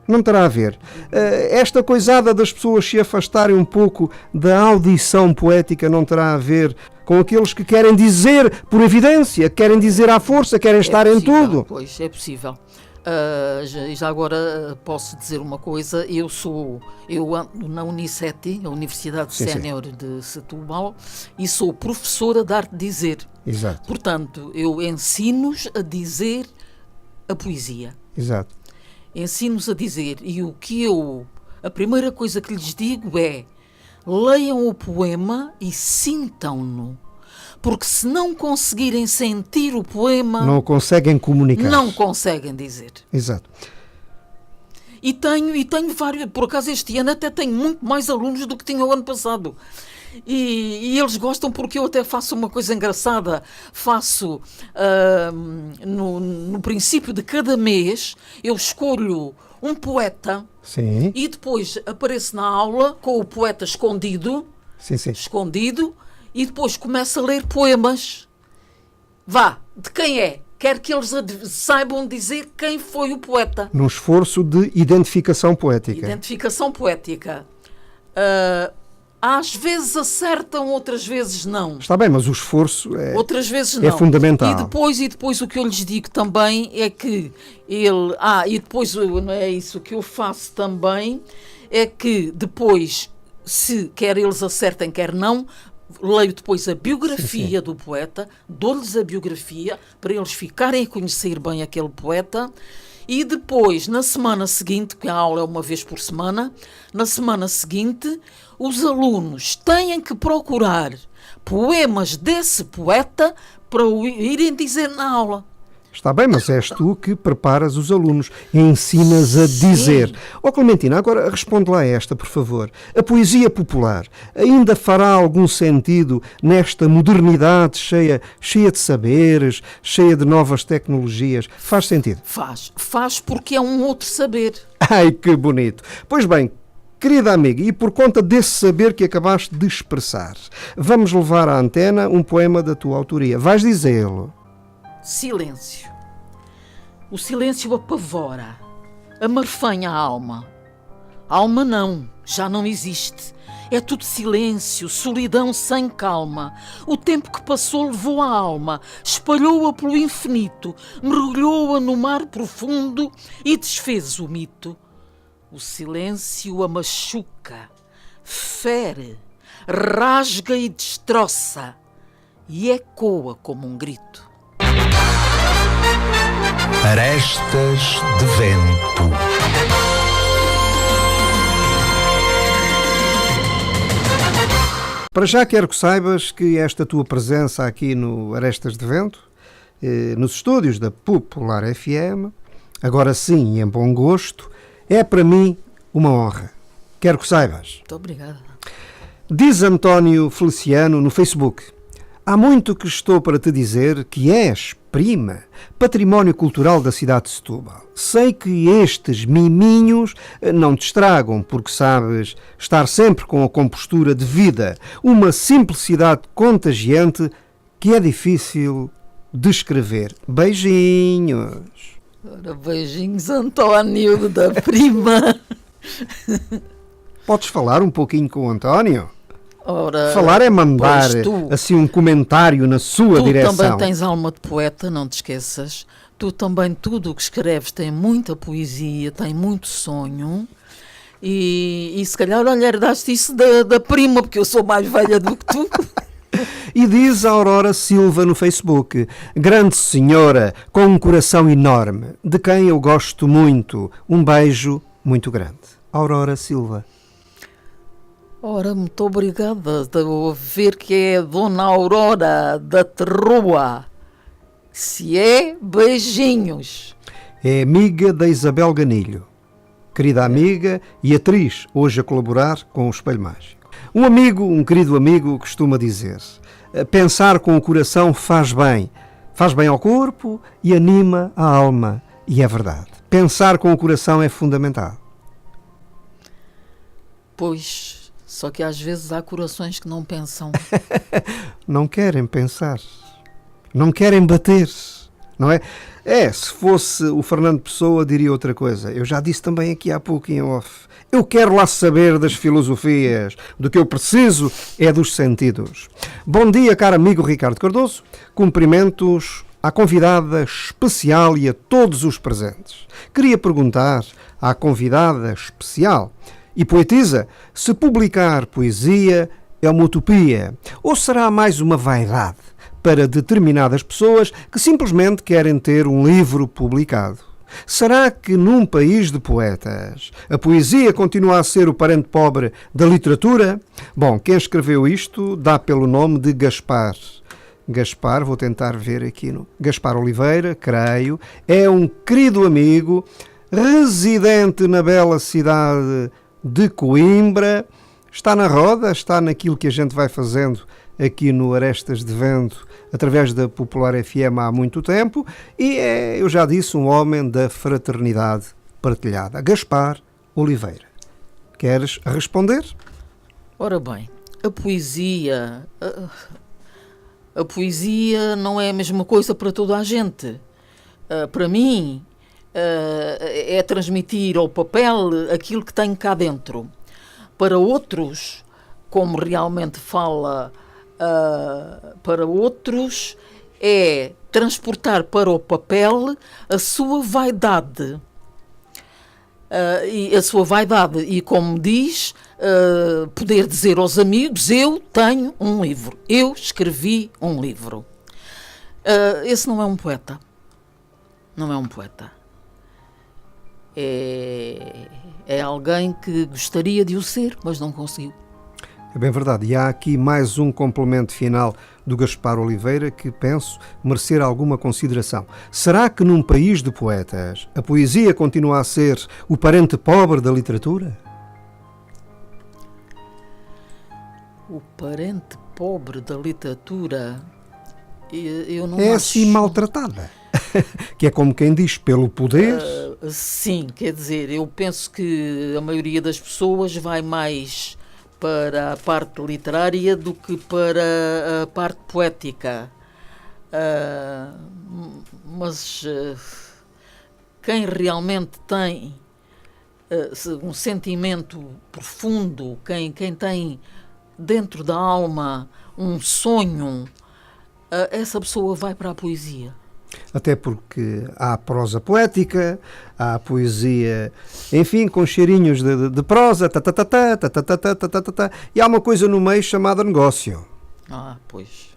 Não terá a ver. Esta coisada das pessoas se afastarem um pouco da audição poética não terá a ver com aqueles que querem dizer por evidência, querem dizer à força, querem estar em tudo. Pois, é possível. Já agora posso dizer uma coisa, eu ando na Uniceti, a Universidade Sénior de Setúbal, e sou professora de arte de dizer. Exato. Portanto, eu ensino-os a dizer a poesia. Exato. Ensino-os a dizer, e a primeira coisa que lhes digo é: leiam o poema e sintam-no, porque se não conseguirem sentir o poema, não conseguem comunicar. Não conseguem dizer. Exato. E tenho vários, por acaso este ano até tenho muito mais alunos do que tinha o ano passado. E eles gostam porque eu até faço uma coisa engraçada. Faço, no princípio de cada mês, eu escolho um poeta. Sim. E depois apareço na aula com o poeta escondido. Sim, sim. Escondido. E depois começo a ler poemas. De quem é? Quero que eles saibam dizer quem foi o poeta. Num esforço de identificação poética. Identificação poética. Às vezes acertam, outras vezes não. Está bem, mas o esforço outras vezes não. É fundamental. E depois o que eu lhes digo também é que e depois não é isso que eu faço também, é que depois, se quer eles acertem, quer não, leio depois a biografia do poeta, dou-lhes a biografia para eles ficarem a conhecer bem aquele poeta. E depois, na semana seguinte, que a aula é uma vez por semana, na semana seguinte, os alunos têm que procurar poemas desse poeta para o irem dizer na aula. Está bem, mas és tu que preparas os alunos e ensinas a dizer. Clementina, agora responde lá esta, por favor. A poesia popular ainda fará algum sentido nesta modernidade cheia de saberes, cheia de novas tecnologias? Faz sentido? Faz porque é um outro saber. Ai, que bonito. Pois bem, querida amiga, e por conta desse saber que acabaste de expressar, vamos levar à antena um poema da tua autoria. Vais dizê-lo. Silêncio. O silêncio apavora, amarfanha a alma. A alma não, já não existe. É tudo silêncio, solidão sem calma. O tempo que passou levou a alma, espalhou-a pelo infinito, mergulhou-a no mar profundo e desfez o mito. O silêncio a machuca, fere, rasga e destroça e ecoa como um grito. Arestas de Vento. Para já quero que saibas que esta tua presença aqui no Arestas de Vento, nos estúdios da Popular FM, agora sim e em bom gosto, é para mim uma honra. Quero que saibas. Muito obrigada. Diz António Feliciano no Facebook: há muito que estou para te dizer que és prima, património cultural da cidade de Setúbal. Sei que estes miminhos não te estragam, porque sabes estar sempre com a compostura de vida, uma simplicidade contagiante que é difícil descrever. Beijinhos. Ora, beijinhos, António, da prima. Podes falar um pouquinho com o António? Ora, falar é mandar assim um comentário na sua direção. Tu também tens alma de poeta, não te esqueças. Tu também, tudo o que escreves tem muita poesia, tem muito sonho. E se calhar, olha, herdaste isso da prima, porque eu sou mais velha do que tu. E diz a Aurora Silva no Facebook: grande senhora, com um coração enorme, de quem eu gosto muito. Um beijo muito grande. Aurora Silva. Ora, muito obrigada. Estou a ver que é a Dona Aurora da Terrua. Se é, beijinhos. É amiga da Isabel Ganilho. Querida amiga e atriz, hoje a colaborar com o Espelho Mágico. Um querido amigo, costuma dizer: pensar com o coração faz bem ao corpo e anima a alma. E é verdade. Pensar com o coração é fundamental. Pois, só que às vezes há corações que não pensam. Não querem pensar. Não querem bater. Não é? Se fosse o Fernando Pessoa, diria outra coisa. Eu já disse também aqui há pouco em off. Eu quero lá saber das filosofias. Do que eu preciso é dos sentidos. Bom dia, caro amigo Ricardo Cardoso. Cumprimentos à convidada especial e a todos os presentes. Queria perguntar à convidada especial e poetisa se publicar poesia é uma utopia ou será mais uma vaidade para determinadas pessoas que simplesmente querem ter um livro publicado. Será que num país de poetas a poesia continua a ser o parente pobre da literatura? Bom, quem escreveu isto dá pelo nome de Gaspar. Gaspar, vou tentar ver aqui no Gaspar Oliveira, creio, é um querido amigo, residente na bela cidade de Coimbra, está na roda, está naquilo que a gente vai fazendo aqui no Arestas de Vento, através da Popular FM há muito tempo, e é, eu já disse, um homem da fraternidade partilhada. Gaspar Oliveira. Queres responder? Ora bem, a poesia não é a mesma coisa para toda a gente. Para mim, é transmitir ao papel aquilo que tenho cá dentro. Para outros, como realmente fala, para outros, é transportar para o papel a sua vaidade. E como diz, poder dizer aos amigos: eu tenho um livro, eu escrevi um livro. Esse não é um poeta. Não é um poeta. É alguém que gostaria de o ser, mas não conseguiu. É bem verdade. E há aqui mais um complemento final do Gaspar Oliveira que penso merecer alguma consideração. Será que num país de poetas a poesia continua a ser o parente pobre da literatura? O parente pobre da literatura, eu não é acho. Assim maltratada. Que é como quem diz, pelo poder. Sim, quer dizer, eu penso que a maioria das pessoas vai mais para a parte literária do que para a parte poética. Mas quem realmente tem um sentimento profundo, quem tem dentro da alma um sonho, essa pessoa vai para a poesia. Até porque há prosa poética, há poesia, enfim, com cheirinhos de prosa, e há uma coisa no meio chamada negócio. Pois.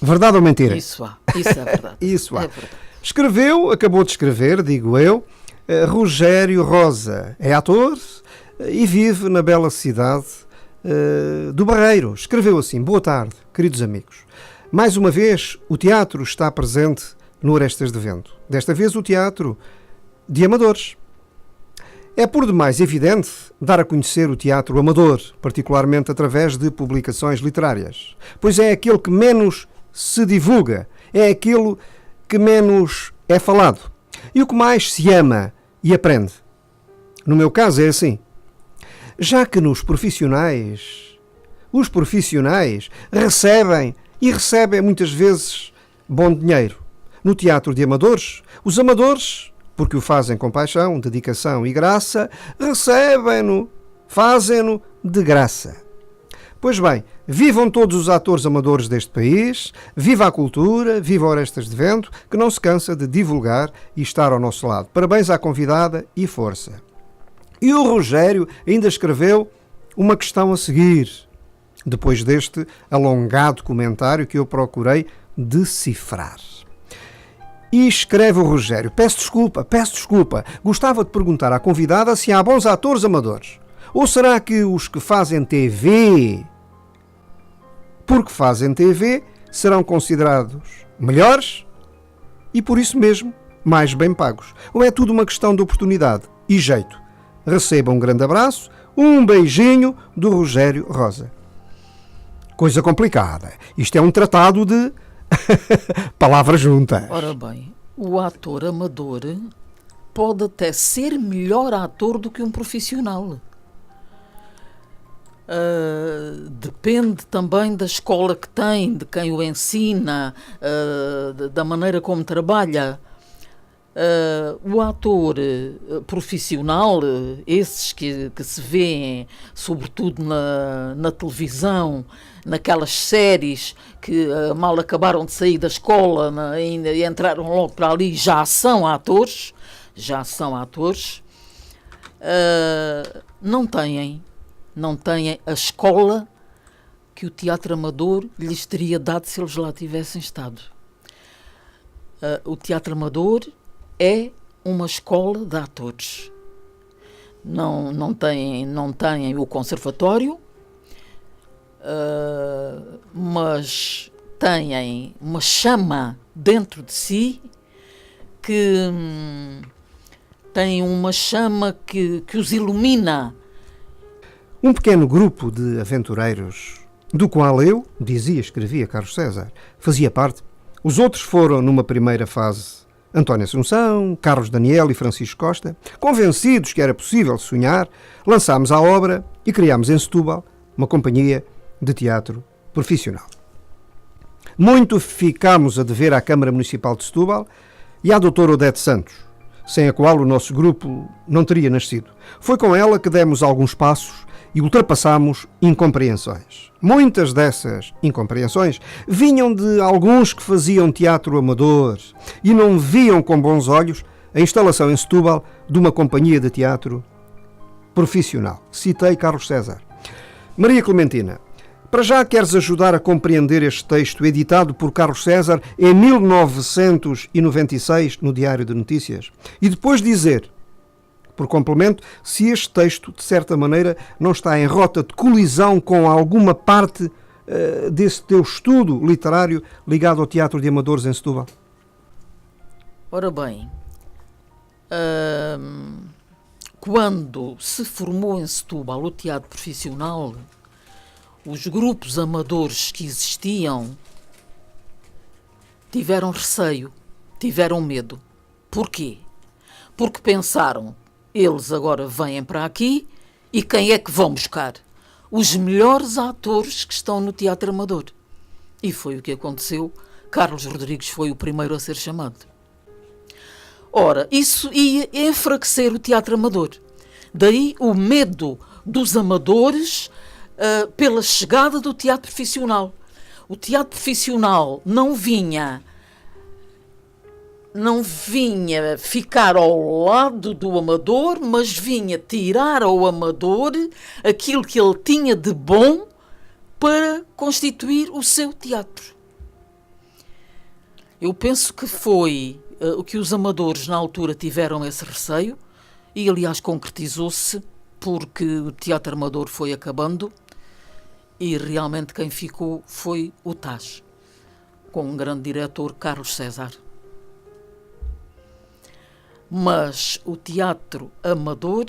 Verdade ou mentira? Isso é verdade. Isso há. É verdade. Acabou de escrever, digo eu, Rogério Rosa. É ator e vive na bela cidade do Barreiro. Escreveu assim: boa tarde, queridos amigos. Mais uma vez, o teatro está presente no Arestas de Vento. Desta vez, o teatro de amadores. É por demais evidente dar a conhecer o teatro amador, particularmente através de publicações literárias, pois é aquele que menos se divulga, é aquele que menos é falado e o que mais se ama e aprende. No meu caso é assim. Já que os profissionais recebem muitas vezes bom dinheiro. No teatro de amadores, os amadores, porque o fazem com paixão, dedicação e graça, fazem-no de graça. Pois bem, vivam todos os atores amadores deste país, viva a cultura, viva Arestas de Vento, que não se cansa de divulgar e estar ao nosso lado. Parabéns à convidada e força. E o Rogério ainda escreveu uma questão a seguir, depois deste alongado comentário que eu procurei decifrar. E escreve o Rogério: peço desculpa, gostava de perguntar à convidada se há bons atores amadores. Ou será que os que fazem TV, porque fazem TV, serão considerados melhores e por isso mesmo mais bem pagos? Ou é tudo uma questão de oportunidade e jeito? Receba um grande abraço, um beijinho do Rogério Rosa. Coisa complicada. Isto é um tratado de palavras juntas. Ora bem, o ator amador pode até ser melhor ator do que um profissional. Depende também da escola que tem, de quem o ensina, da maneira como trabalha. O ator profissional, esses que se vêem sobretudo na televisão, naquelas séries que mal acabaram de sair da escola e entraram logo para ali, já são atores, não têm a escola que o teatro amador lhes teria dado se eles lá tivessem estado. O teatro amador é uma escola de atores. Não têm o conservatório, mas têm uma chama dentro de si que tem uma chama que os ilumina. Um pequeno grupo de aventureiros, do qual eu, escrevia Carlos César, fazia parte. Os outros foram, numa primeira fase, António Assunção, Carlos Daniel e Francisco Costa. Convencidos que era possível sonhar, lançámos a obra e criámos em Setúbal uma companhia de teatro profissional. Muito ficámos a dever à Câmara Municipal de Setúbal e à doutora Odete Santos, sem a qual o nosso grupo não teria nascido. Foi com ela que demos alguns passos e ultrapassámos incompreensões. Muitas dessas incompreensões vinham de alguns que faziam teatro amador e não viam com bons olhos a instalação em Setúbal de uma companhia de teatro profissional. Citei Carlos César. Maria Clementina, para já queres ajudar a compreender este texto editado por Carlos César em 1996 no Diário de Notícias e depois dizer, por complemento, se este texto, de certa maneira, não está em rota de colisão com alguma parte desse teu estudo literário ligado ao teatro de amadores em Setúbal? Ora bem, quando se formou em Setúbal o teatro profissional, os grupos amadores que existiam tiveram receio, tiveram medo. Porquê? Porque pensaram, eles agora vêm para aqui e quem é que vão buscar? Os melhores atores que estão no teatro amador. E foi o que aconteceu. Carlos Rodrigues foi o primeiro a ser chamado. Ora, isso ia enfraquecer o teatro amador. Daí o medo dos amadores pela chegada do teatro profissional. O teatro profissional não vinha ficar ao lado do amador, mas vinha tirar ao amador aquilo que ele tinha de bom para constituir o seu teatro. Eu penso que foi o que os amadores na altura tiveram esse receio e, aliás, concretizou-se porque o teatro amador foi acabando e realmente quem ficou foi o TAS, com um grande diretor, Carlos César. Mas o teatro amador,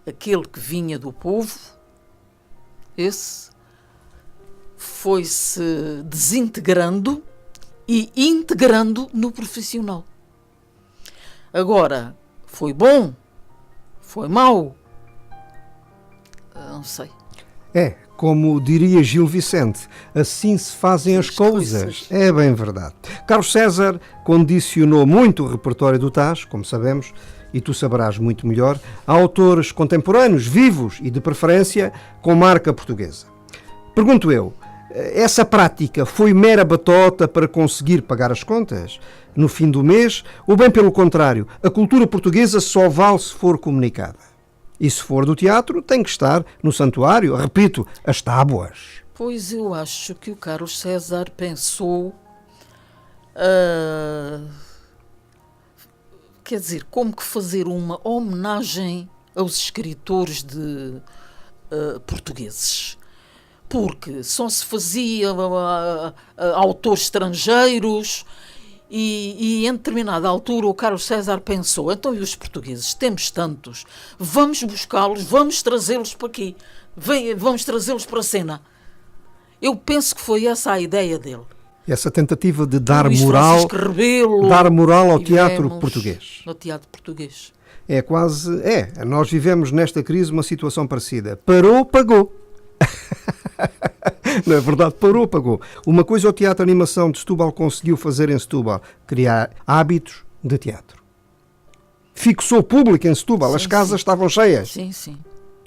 aquele que vinha do povo, esse foi-se desintegrando e integrando no profissional. Agora, foi bom? Foi mau? Não sei. É, como diria Gil Vicente, assim se fazem as coisas. É bem verdade. Carlos César condicionou muito o repertório do TAS, como sabemos, e tu saberás muito melhor, a autores contemporâneos, vivos e de preferência com marca portuguesa. Pergunto eu, essa prática foi mera batota para conseguir pagar as contas no fim do mês, ou bem pelo contrário, a cultura portuguesa só vale se for comunicada? E se for do teatro, tem que estar no santuário, repito, as tábuas. Pois eu acho que o Carlos César pensou, quer dizer, como que fazer uma homenagem aos escritores portugueses. Porque só se fazia autores estrangeiros e em determinada altura o Carlos César pensou, então e os portugueses? Temos tantos, vamos buscá-los, vamos trazê-los para aqui, vamos trazê-los para a cena. Eu penso que foi essa a ideia dele. Essa tentativa de dar Luís moral, Francisco Rebelo, dar moral ao teatro português. Ao teatro português. É quase, nós vivemos nesta crise uma situação parecida. Parou, pagou. Não é verdade? Parou, pagou. Uma coisa o Teatro Animação de Setúbal conseguiu fazer em Setúbal, criar hábitos de teatro. Fixou público em Setúbal, Sim, as casas estavam cheias. Sim, sim.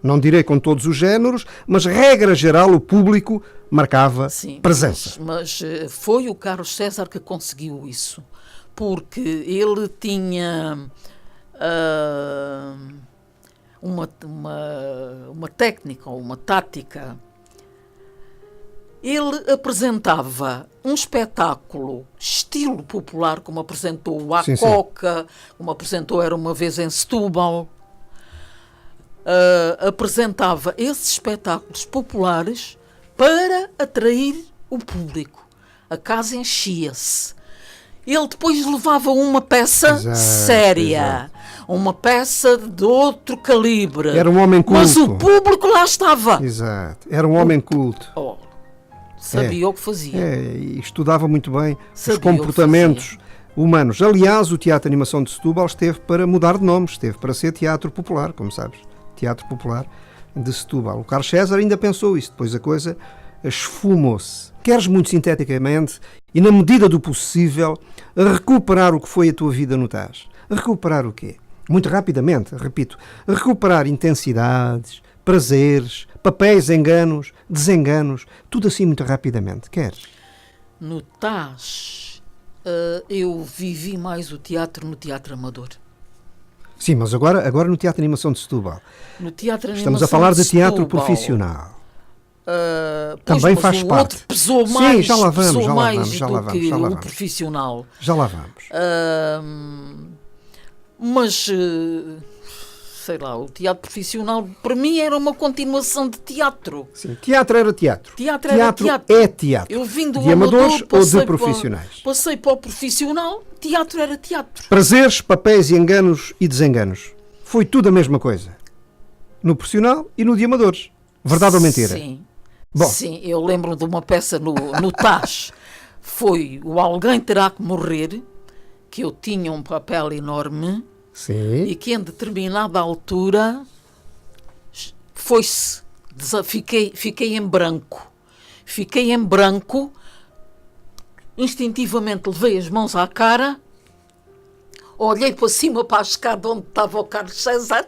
Não direi com todos os géneros, mas regra geral o público marcava Sim, presença. mas foi o Carlos César que conseguiu isso, porque ele tinha uma técnica, uma tática. Ele apresentava um espetáculo estilo popular, como apresentou o Sim, Coca, como apresentou Era Uma Vez em Setúbal. Apresentava esses espetáculos populares para atrair o público. A casa enchia-se. Ele depois levava uma peça séria, uma peça de outro calibre. Era um homem culto. Mas o público lá estava. Exato. Era um homem culto. Sabia o que fazia. E estudava muito bem Sabia os comportamentos o que humanos. Aliás, o Teatro Animação de Setúbal esteve para mudar de nome, esteve para ser Teatro Popular, como sabes. Teatro Popular de Setúbal. O Carlos César ainda pensou isso, depois a coisa esfumou-se. Queres muito sinteticamente e na medida do possível recuperar o que foi a tua vida no TAS? Recuperar o quê? Muito rapidamente, repito, recuperar intensidades, prazeres, papéis, enganos, desenganos, tudo assim muito rapidamente. Queres? No TAS, eu vivi mais o teatro no Teatro Amador. Sim, mas agora no Teatro Animação de Setúbal. No Teatro Estamos a falar de teatro profissional. Também mas faz o parte. Outro pesou mais, sim, já lá vamos, pesou já lá mais vamos, já lá do vamos, que já lá o vamos. profissional. Já lá vamos. Mas, sei lá, o teatro profissional para mim era uma continuação de teatro. Sim, teatro era teatro. Teatro era teatro. É teatro. Eu vim do de amadores amador, ou de profissionais? Passei para o profissional, teatro era teatro. Prazeres, papéis, enganos e desenganos. Foi tudo a mesma coisa. No profissional e no de amadores. Verdade ou mentira? Sim. Bom. Sim, eu lembro de uma peça no TAS. Foi o Alguém Terá que Morrer, que eu tinha um papel enorme. Sim. E que em determinada altura foi-se. Fiquei em branco. Fiquei em branco. Instintivamente levei as mãos à cara. Olhei para cima para a escada onde estava o Carlos César.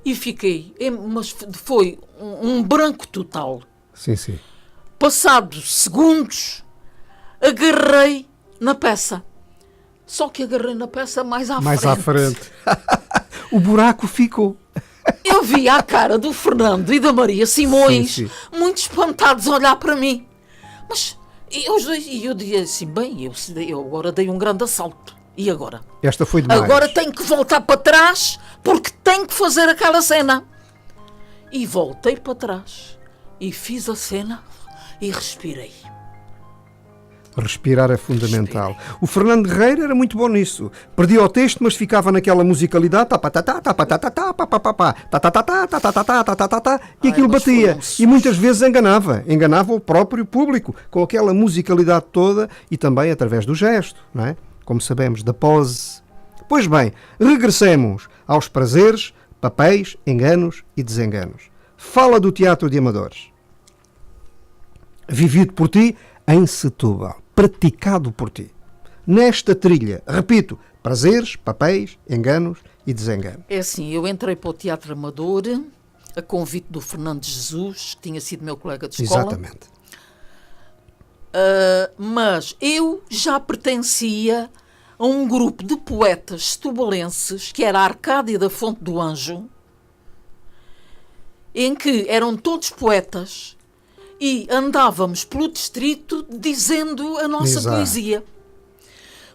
E fiquei. Mas foi um branco total. Sim, sim. Passados segundos, agarrei na peça. Só que agarrei na peça mais à frente. O buraco ficou. Eu vi a cara do Fernando e da Maria Simões, sim. muito espantados a olhar para mim. Mas eu dizia assim, bem, eu agora dei um grande assalto. E agora? Esta foi demais. Agora tenho que voltar para trás porque tenho que fazer aquela cena. E voltei para trás e fiz a cena e respirei. Respirar é fundamental. O Fernando Guerreiro era muito bom nisso. Perdia o texto, mas ficava naquela musicalidade e aquilo batia. E muitas vezes enganava o próprio público com aquela musicalidade toda e também através do gesto, não é? Como sabemos, da pose. Pois bem, regressemos aos prazeres, papéis, enganos e desenganos. Fala do teatro de amadores. Vivido por ti em Setúbal. Praticado por ti. Nesta trilha, repito, prazeres, papéis, enganos e desenganos. É assim, eu entrei para o Teatro Amador a convite do Fernando Jesus, que tinha sido meu colega de escola. Exatamente. Mas eu já pertencia a um grupo de poetas setubalenses, que era a Arcádia da Fonte do Anjo, em que eram todos poetas e andávamos pelo distrito dizendo a nossa Exato. poesia.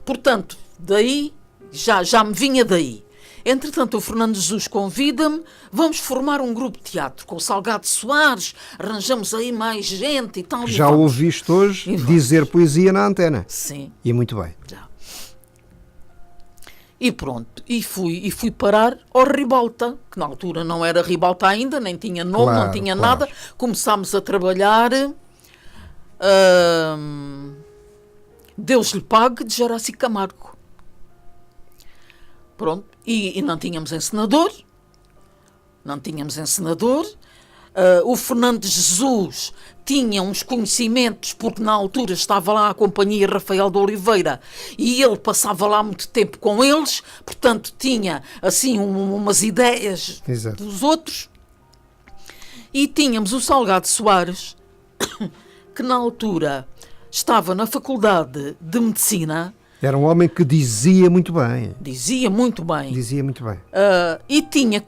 Portanto, daí, já me vinha daí. Entretanto, o Fernando Jesus convida-me, vamos formar um grupo de teatro com o Salgado Soares, arranjamos aí mais gente e tal. Já ouviste hoje E vamos. dizer poesia na antena. Sim, E muito bem. já. E pronto, e fui parar ao Ribalta, que na altura não era Ribalta ainda, nem tinha nome, Claro, não tinha claro. nada. Começámos a trabalhar, Deus lhe pague, de Jaraci Camargo. Pronto, e não tínhamos encenador, o Fernando Jesus tinha uns conhecimentos, porque na altura estava lá a Companhia Rafael de Oliveira e ele passava lá muito tempo com eles, portanto tinha assim umas ideias Exato. dos outros. E tínhamos o Salgado Soares, que na altura estava na Faculdade de Medicina, Era um homem que dizia muito bem. dizia muito bem. Dizia muito bem. E tinha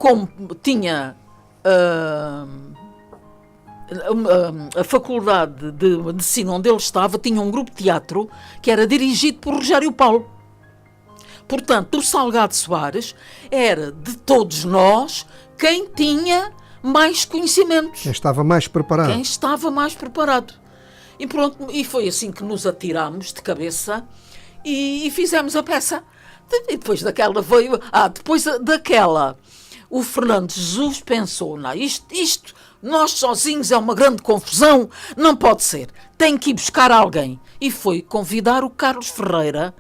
a faculdade de medicina onde ele estava, tinha um grupo de teatro que era dirigido por Rogério Paulo. Portanto, o Salgado Soares era de todos nós quem tinha mais conhecimentos, Quem estava mais preparado. quem estava mais preparado. E pronto, e foi assim que nos atirámos de cabeça e fizemos a peça. E depois daquela veio... depois daquela, o Fernando Jesus pensou, não, isto, nós sozinhos é uma grande confusão, não pode ser, tem que ir buscar alguém. E foi convidar o Carlos Ferreira,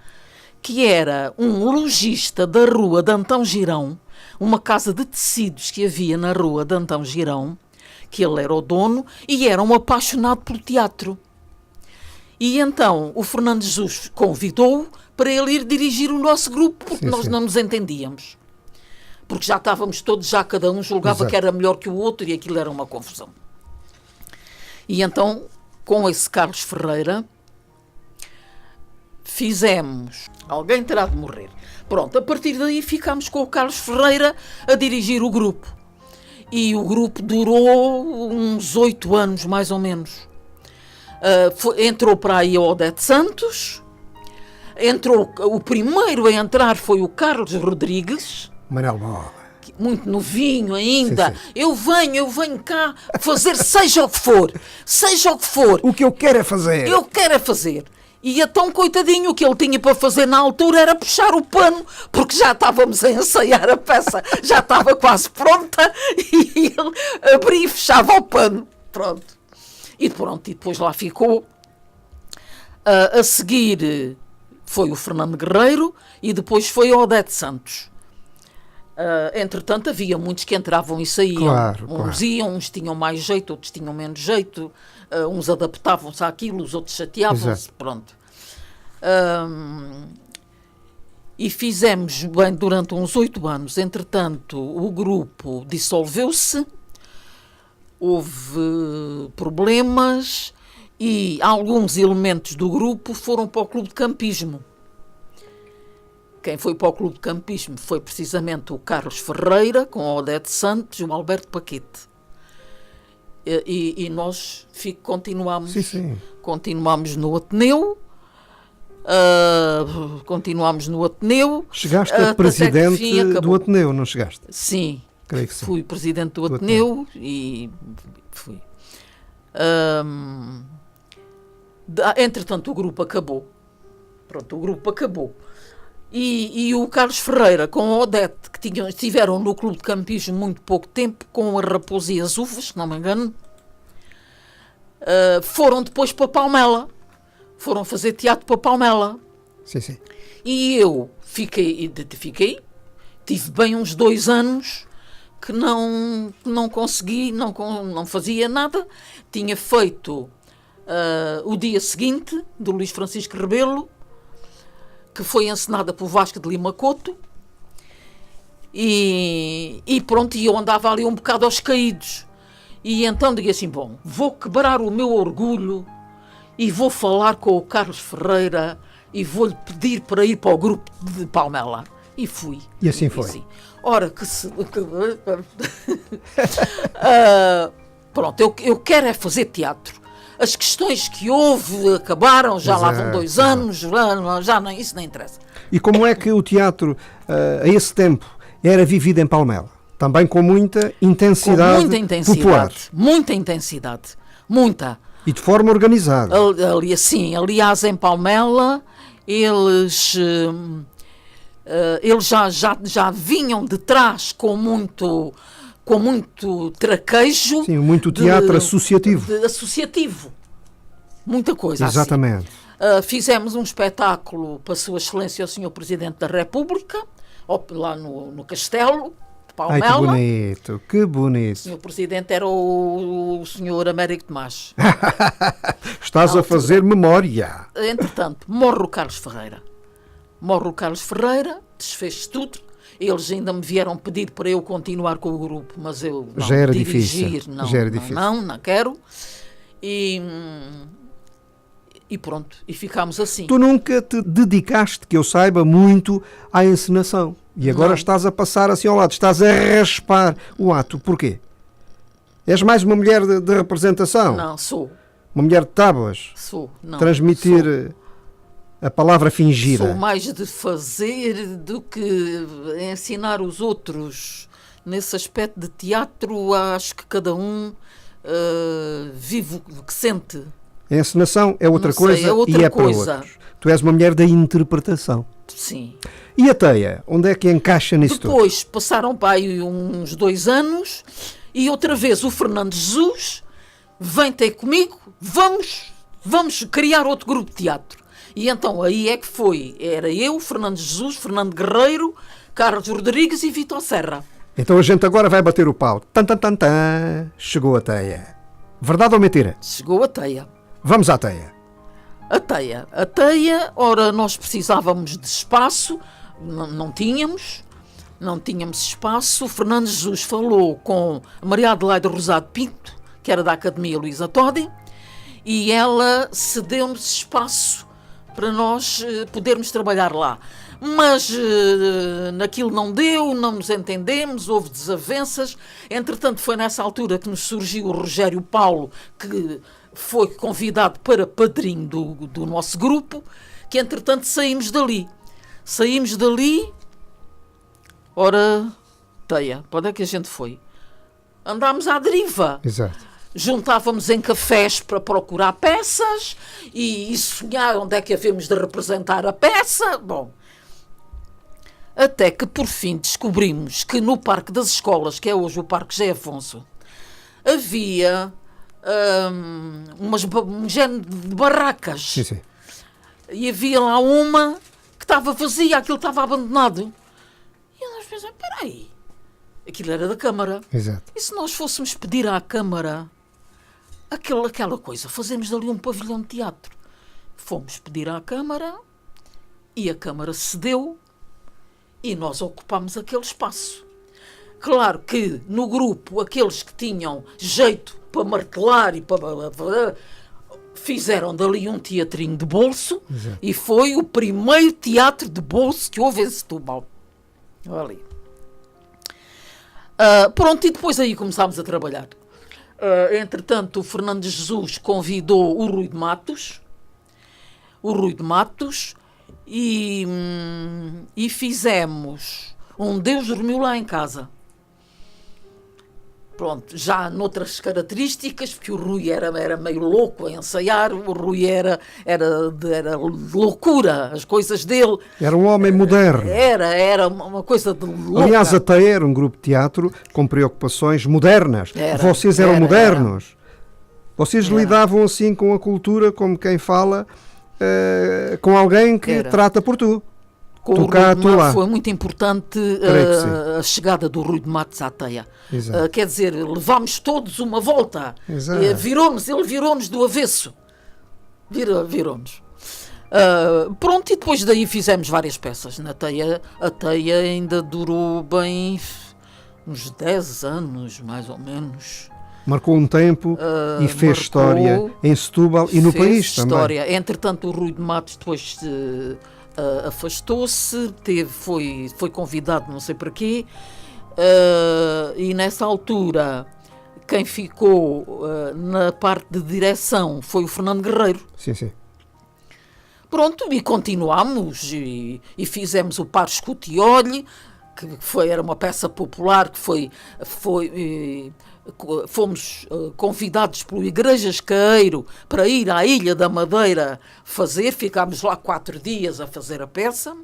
que era um lojista da rua de Antão Girão, uma casa de tecidos que havia na rua de Antão Girão, que ele era o dono e era um apaixonado pelo teatro. E então o Fernando Jesus convidou-o para ele ir dirigir o nosso grupo, porque Sim, nós sim. não nos entendíamos. Porque já estávamos todos, já cada um julgava Exato. que era melhor que o outro e aquilo era uma confusão. E então, com esse Carlos Ferreira, fizemos... Alguém terá de morrer. Pronto, a partir daí ficámos com o Carlos Ferreira a dirigir o grupo. E o grupo durou uns 8 anos, mais ou menos. Entrou para aí a Odete Santos, o primeiro a entrar foi o Carlos Rodrigues, Manel Bola. muito novinho ainda. Sim, sim. Eu venho cá fazer seja o que for, O que eu quero é fazer. eu quero é fazer. E então, coitadinho, o que ele tinha para fazer na altura era puxar o pano, porque já estávamos a ensaiar a peça, já estava quase pronta, e ele abria e fechava o pano. Pronto. E depois lá ficou. A seguir foi o Fernando Guerreiro e depois foi o Odete Santos. Entretanto, havia muitos que entravam e saíam. Claro, Uns claro. iam, uns tinham mais jeito, outros tinham menos jeito. Uns adaptavam-se àquilo, os outros chateavam-se. Exato. Pronto. E fizemos bem durante uns 8 anos. Entretanto, o grupo dissolveu-se, houve problemas e alguns elementos do grupo foram para o clube de campismo. Quem foi para o clube de campismo foi precisamente o Carlos Ferreira, com a Odete Santos e o Alberto Paquete. E nós continuámos. Sim, sim. Continuámos no Ateneu. Chegaste até a que, presidente enfim, do acabou. Ateneu, não chegaste? Sim, Creio que sim. fui presidente do Do Ateneu e fui. Entretanto, o grupo acabou. Pronto, o grupo acabou. E o Carlos Ferreira com a Odete, que estiveram no clube de campismo muito pouco tempo, com a Raposa e as Uvas, se não me engano, foram depois para Palmela. Foram fazer teatro para Palmela. Sim, sim. E eu fiquei, tive bem uns 2 anos que não consegui, não fazia nada. Tinha feito o dia seguinte, do Luís Francisco Rebelo, que foi encenada por Vasco de Lima Couto, e pronto, e eu andava ali um bocado aos caídos. E então digo assim, bom, vou quebrar o meu orgulho e vou falar com o Carlos Ferreira e vou-lhe pedir para ir para o grupo de Palmela. E fui. E assim foi. Assim. Ora, que se... pronto, eu quero é fazer teatro. As questões que houve acabaram, já lá vão 2 anos, já não, isso não interessa. E como é que o teatro, a esse tempo, era vivido em Palmela? Também com muita intensidade, popular. Muita intensidade. Muita. E de forma organizada. Aliás, em Palmela, eles já vinham de trás com muito traquejo. Sim, muito teatro associativo. Associativo. Muita coisa. Exatamente. Assim. Fizemos um espetáculo para Sua Excelência o Sr. Presidente da República, lá no Castelo de Palmela. Ai, que bonito, que bonito. O Sr. Presidente era o Sr. Américo Tomás. Estás a fazer memória. Entretanto, morre o Carlos Ferreira. Desfez tudo. Eles ainda me vieram pedir para eu continuar com o grupo, mas eu não. Já era dirigir, difícil. Não quero. E pronto, e ficámos assim. Tu nunca te dedicaste, que eu saiba, muito à encenação. E agora estás a passar assim ao lado, estás a raspar o ato. Porquê? És mais uma mulher de representação? Não, sou. Uma mulher de tábuas? Sou, não. Transmitir a palavra fingida? Sou mais de fazer do que ensinar os outros. Nesse aspecto de teatro, acho que cada um vive o que sente. A encenação é outra coisa outra e é coisa. para outros. Tu és uma mulher da interpretação. Sim. E a teia? Onde é que encaixa nisso tudo? Depois passaram para aí uns 2 anos e outra vez o Fernando Jesus vem ter comigo, vamos criar outro grupo de teatro. E então aí é que foi. Era eu, Fernando Jesus, Fernando Guerreiro, Carlos Rodrigues e Vítor Serra. Então a gente agora vai bater o pau. Chegou a teia. Verdade ou mentira? Chegou a teia. Vamos à teia. A teia, ora, nós precisávamos de espaço, não tínhamos espaço. O Fernando Jesus falou com a Maria Adelaide Rosado Pinto, que era da Academia Luísa Todi, e ela cedeu-nos espaço para nós podermos trabalhar lá. Mas naquilo não deu, não nos entendemos, houve desavenças. Entretanto, foi nessa altura que nos surgiu o Rogério Paulo, que foi convidado para padrinho do nosso grupo, que entretanto saímos dali. Ora, teia, para onde é que a gente foi? Andámos à deriva. Exato. Juntávamos em cafés para procurar peças e sonhar onde é que havemos de representar a peça. Bom, até que por fim descobrimos que no Parque das Escolas, que é hoje o Parque José Afonso, havia um género de barracas. Sim. E havia lá uma que estava vazia, aquilo estava abandonado. E nós pensamos, espera aí, aquilo era da Câmara. Exato. E se nós fôssemos pedir à Câmara aquela coisa, fazemos dali um pavilhão de teatro? Fomos pedir à Câmara e a Câmara cedeu e nós ocupámos aquele espaço. Claro que no grupo, aqueles que tinham jeito para martelar e para fizeram dali um teatrinho de bolso. Exato. E foi o primeiro teatro de bolso que houve em Setúbal. Ali. Pronto, e depois aí começámos a trabalhar. Entretanto, o Fernando Jesus convidou o Rui de Matos e fizemos um Deus Dormiu Lá em Casa. Pronto, já noutras características, porque o Rui era meio louco a ensaiar, o Rui era loucura, as coisas dele. Era um homem moderno. Era uma coisa de louca. Aliás, a teia era um grupo de teatro com preocupações modernas. Vocês eram modernos. Vocês lidavam assim com a cultura como quem fala com alguém que trata por tu. Com o Rui de Matos foi muito importante a chegada do Rui de Matos à teia. Quer dizer, levámos todos uma volta. Ele virou-nos do avesso. Virou-nos. Pronto, e depois daí fizemos várias peças na teia. A teia ainda durou bem uns 10 anos, mais ou menos. Marcou um tempo e fez marcou, história em Setúbal e no país história. também. Entretanto, o Rui de Matos depois afastou-se, foi convidado não sei para quê, e nessa altura quem ficou na parte de direção foi o Fernando Guerreiro. Sim, sim. Pronto, e continuámos e fizemos o Par Escutiolhe, que era uma peça popular que fomos convidados pelo Igrejas Queiro para ir à Ilha da Madeira fazer, ficámos lá 4 dias a fazer a peça.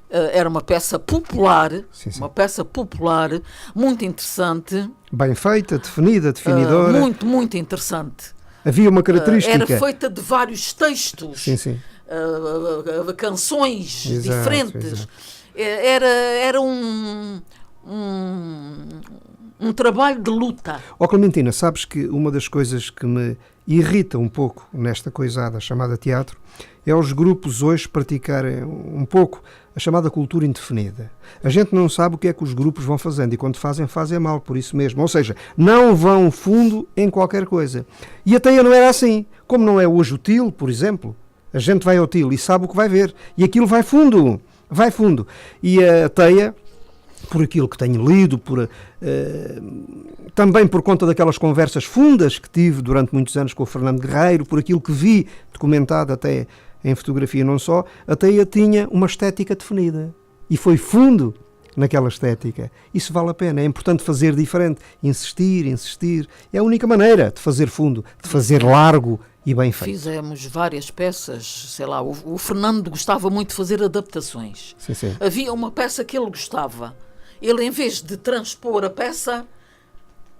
Era uma peça popular, Sim, sim. uma peça popular, muito interessante. Bem feita, definida, definidora. Muito, muito interessante. Havia uma característica. Era feita de vários textos, Sim, sim. canções Exato, diferentes. exato. Era um trabalho de luta. Ó Clementina, sabes que uma das coisas que me irrita um pouco nesta coisada chamada teatro é os grupos hoje praticarem um pouco a chamada cultura indefinida. A gente não sabe o que é que os grupos vão fazendo e quando fazem mal, por isso mesmo. Ou seja, não vão fundo em qualquer coisa. E a Teia não era assim. Como não é hoje o TIL, por exemplo, a gente vai ao TIL e sabe o que vai ver. E aquilo vai fundo. Vai fundo. E a Teia, por aquilo que tenho lido, também por conta daquelas conversas fundas que tive durante muitos anos com o Fernando Guerreiro, por aquilo que vi documentado até em fotografia não só, a Teia tinha uma estética definida e foi fundo naquela estética. Isso vale a pena, é importante fazer diferente, insistir, é a única maneira de fazer fundo, de fazer largo e bem feito. Fizemos várias peças, sei lá, o Fernando gostava muito de fazer adaptações. Sim, sim. Havia uma peça que ele gostava. Ele, em vez de transpor a peça,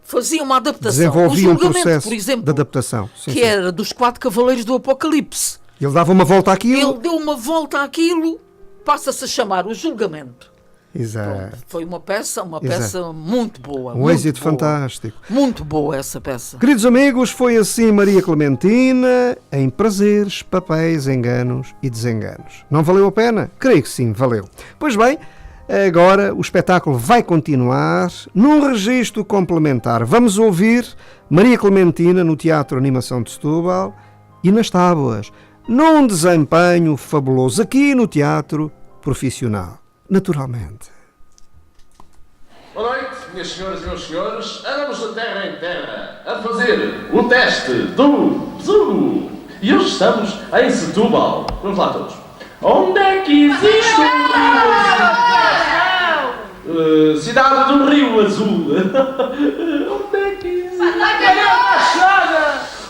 fazia uma adaptação. Desenvolvia o um processo por exemplo, de adaptação. Sim, que sim. era dos 4 Cavaleiros do Apocalipse. Ele dava uma volta àquilo. Ele deu uma volta àquilo, passa-se a chamar O Julgamento. Exato. Pronto, foi uma peça Exato. muito boa. Um muito êxito boa. fantástico. Muito boa essa peça. Queridos amigos, foi assim Maria Clementina em prazeres, papéis, enganos e desenganos. Não valeu a pena? Creio que sim, valeu. Pois bem, agora o espetáculo vai continuar num registro complementar. Vamos ouvir Maria Clementina no Teatro Animação de Setúbal e nas Tábuas, num desempenho fabuloso aqui no Teatro Profissional. Naturalmente. Boa noite, minhas senhoras e meus senhores. Andamos de terra em terra a fazer o teste do Besugo. E hoje estamos em Setúbal. Vamos lá todos. Onde é que existe um rio azul? Cidade do Rio Azul. Onde é que existe?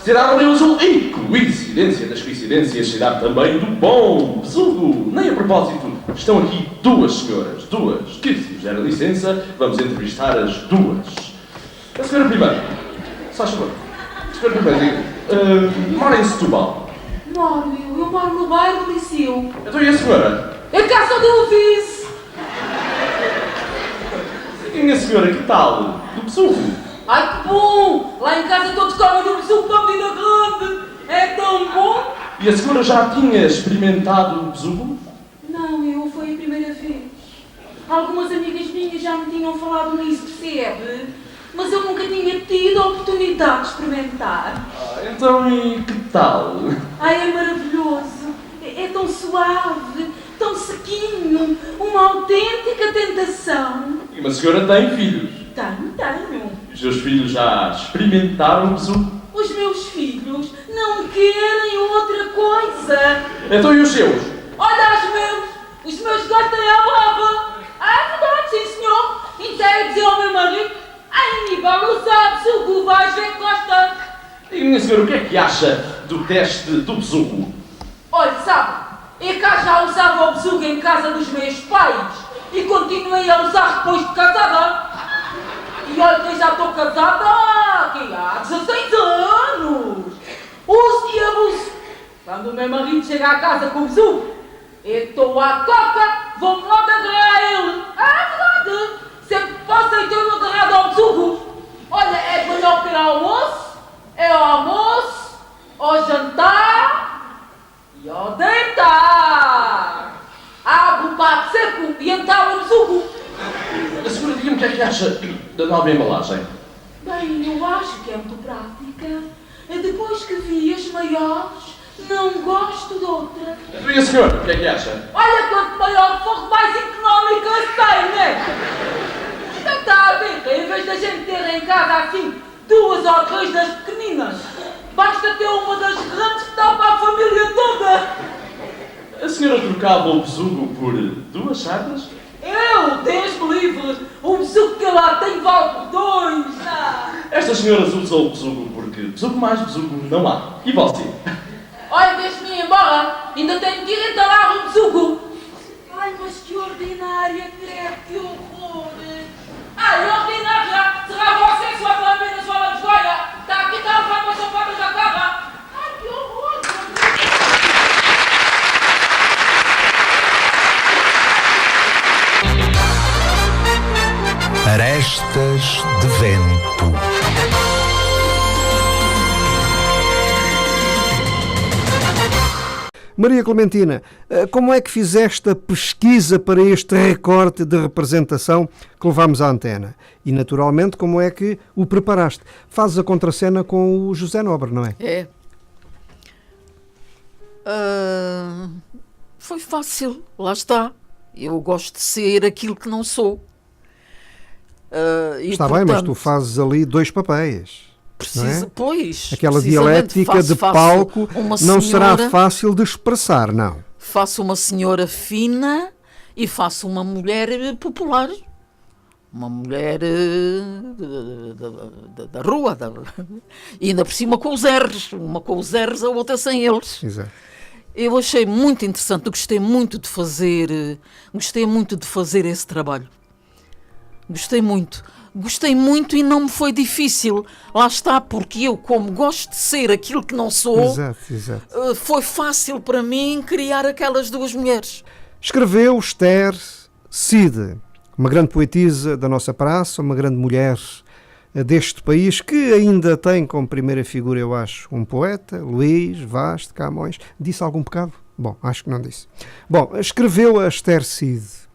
Cidade do Rio Azul. E coincidência das coincidências, cidade também do bom Besugo. Nem a propósito, estão aqui duas senhoras. Duas. Que se nos der a licença, vamos entrevistar as duas. A senhora primeira. Se faz favor. A senhora primeira. Mora em Setúbal. Moro, eu moro no bairro do Liceu. Então e a senhora? É casa onde eu fiz. E a minha senhora, que tal? Do Besugo. Ai que bom! Lá em casa todos comem do Liceu com a medida grande. É tão bom. E a senhora já tinha experimentado o Besugo? Não, foi a primeira vez. Algumas amigas minhas já me tinham falado nisso, percebe? Mas eu nunca tinha tido a oportunidade de experimentar. Então e que tal? Ai, é maravilhoso. É tão suave, tão sequinho. Uma autêntica tentação. E uma senhora tem filhos. Tenho. Os seus filhos já experimentaram o Besugo? Os meus filhos não querem outra coisa. Então e os seus? Olha os meus gostam à baba. É verdade, sim senhor. Inteiro dizer ao meu marido, ai Aníbal, não sabe se o que vais ver que gosta. E minha senhora, o que é que acha do teste do Besugo? Olha, sabe, eu cá já usava o besugo em casa dos meus pais e continuei a usar depois de casada. E olha que eu já estou casada há 16 anos. Uso e abuso. Quando o meu marido chega à casa com o besugo, eu estou à coca, vou-me logo agarrar a ele. É verdade. Sempre que posso, eu estou agarrado ao besugo. Olha, é melhor que ir ao almoço, é ao almoço, ao jantar e ao deitar. Abro o papo seco e entalo o besugo. A senhora, diga-me o que é que acha da nova embalagem? Bem, Bem, eu acho que é muito prática. Depois que vi as maiores, não gosto de outra. E a senhora, o que é que acha? Olha, quanto maior for, mais económica tem, né? Então está a ver, em vez da gente ter em casa assim 2 ou 3 das pequeninas, basta ter uma das grandes que dá para a família toda. A senhora trocava o besugo por 2 sardas? Eu, Deus-me livre, o besugo que eu lá tenho vale por 2. Estas senhoras usam o besugo porque besugo mais besugo não há. E você? Olha, deixe-me ir embora, ainda tenho que ir entalar o besugo. Ai, mas que ordinária, credo, que horror. Ai, ordinária, será você que só pela pena sua vergonha? Está aqui, está a levar para as sapatas da cara. Ai, que horror. Arestas de vento. Maria Clementina, como é que fizeste a pesquisa para este recorte de representação que levámos à antena? E, naturalmente, como é que o preparaste? Fazes a contracena com o José Nobre, não é? É. Foi fácil, lá está. Eu gosto de ser aquilo que não sou. E, Está bem, mas tu fazes ali 2 papéis. Precisa, não é? pois. Aquela dialética de palco não será fácil de expressar, não. Faço uma senhora fina e faço uma mulher popular. Uma mulher da rua. E ainda por cima com os R's. Uma com os R's, a outra sem eles. Exato. Eu achei muito interessante, gostei muito de fazer esse trabalho. Gostei muito e não me foi difícil. Lá está, porque eu, como gosto de ser aquilo que não sou, exato. Foi fácil para mim criar aquelas 2 mulheres. Escreveu Esther Cide, uma grande poetisa da nossa praça, uma grande mulher deste país, que ainda tem como primeira figura, eu acho, um poeta, Luís Vaz de Camões. Disse algum pecado? Bom, acho que não disse. Bom, escreveu a Esther Cide.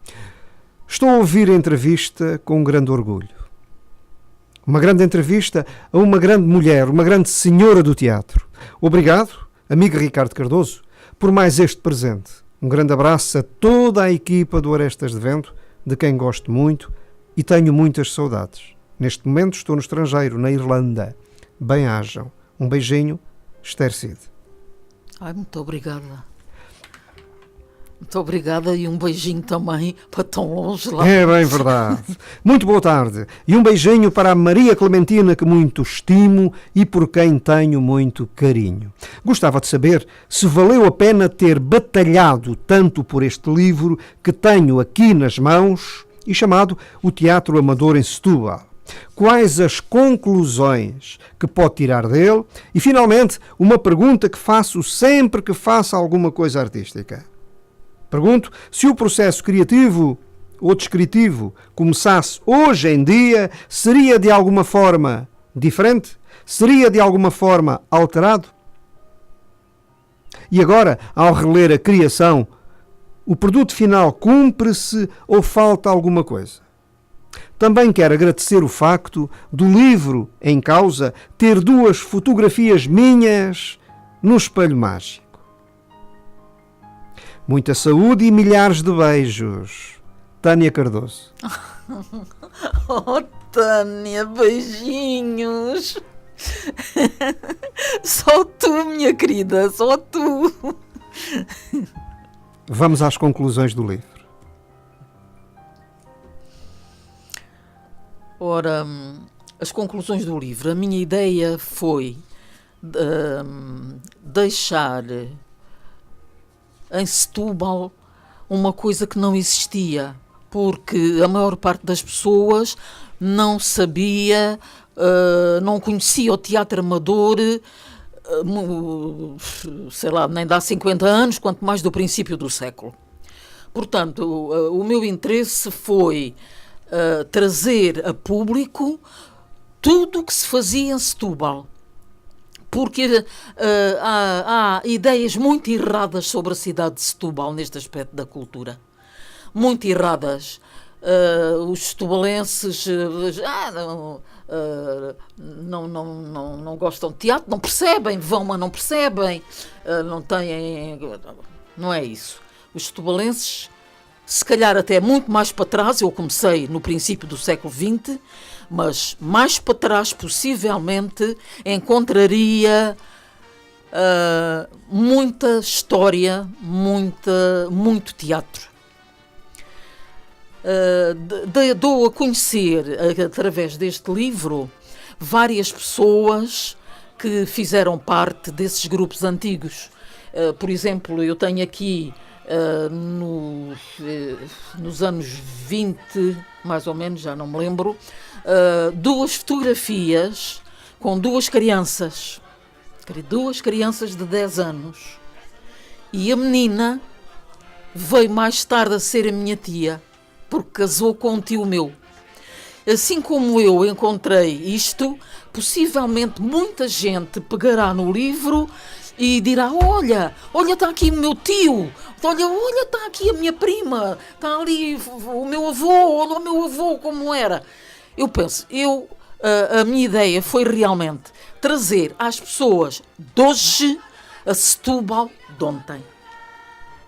Estou a ouvir a entrevista com um grande orgulho. Uma grande entrevista a uma grande mulher, uma grande senhora do teatro. Obrigado, amigo Ricardo Cardoso, por mais este presente. Um grande abraço a toda a equipa do Arestas de Vento, de quem gosto muito e tenho muitas saudades. Neste momento estou no estrangeiro, na Irlanda. Bem-ajam. Um beijinho, Esther Cide. Ai, muito obrigada. Muito obrigada e um beijinho também para tão longe lá. É bem verdade. Muito boa tarde e um beijinho para a Maria Clementina, que muito estimo e por quem tenho muito carinho. Gostava de saber se valeu a pena ter batalhado tanto por este livro que tenho aqui nas mãos e chamado O Teatro Amador em Setúbal. Quais as conclusões que pode tirar dele? E, finalmente, uma pergunta que faço sempre que faço alguma coisa artística. Pergunto se o processo criativo ou descritivo começasse hoje em dia, seria de alguma forma diferente? Seria de alguma forma alterado? E agora, ao reler a criação, o produto final cumpre-se ou falta alguma coisa? Também quero agradecer o facto do livro em causa ter 2 fotografias minhas no espelho mágico. Muita saúde e milhares de beijos. Tânia Cardoso. Oh, Tânia, beijinhos. Só tu, minha querida, só tu. Vamos às conclusões do livro. Ora, as conclusões do livro. A minha ideia foi deixar em Setúbal uma coisa que não existia, porque a maior parte das pessoas não sabia, não conhecia o teatro amador, sei lá, nem dá 50 anos, quanto mais do princípio do século. Portanto, o meu interesse foi trazer a público tudo o que se fazia em Setúbal. Porque há ideias muito erradas sobre a cidade de Setúbal neste aspecto da cultura. Muito erradas. Os setubalenses não gostam de teatro, não percebem, vão, mas não percebem, não têm... Não é isso. Os setubalenses, se calhar até muito mais para trás, eu comecei no princípio do século XX, mas mais para trás, possivelmente, encontraria muita história, muito teatro. Dou a conhecer, através deste livro, várias pessoas que fizeram parte desses grupos antigos. Por exemplo, eu tenho aqui, nos anos 20, mais ou menos, já não me lembro, 2 fotografias com 2 crianças de 10 anos. E a menina veio mais tarde a ser a minha tia, porque casou com um tio meu. Assim como eu encontrei isto, possivelmente muita gente pegará no livro e dirá: olha, está aqui o meu tio, olha, está aqui a minha prima, está ali o meu avô, olha o meu avô como era. Eu penso, a minha ideia foi realmente trazer às pessoas de hoje a Setúbal de ontem.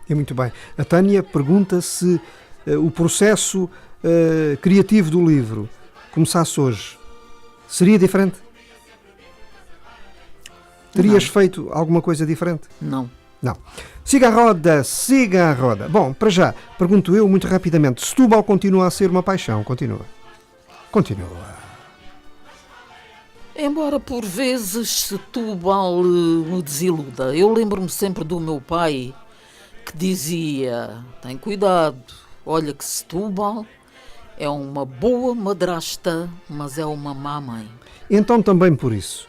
É muito bem. A Tânia pergunta se o processo criativo do livro começasse hoje, seria diferente? Terias feito alguma coisa diferente? Não. Não. Siga a roda, siga a roda. Bom, para já, pergunto eu muito rapidamente, Setúbal continua a ser uma paixão? Continua. Embora por vezes Setúbal me desiluda, eu lembro-me sempre do meu pai que dizia: tem cuidado, olha que Setúbal é uma boa madrasta, mas é uma má mãe. Então também por isso,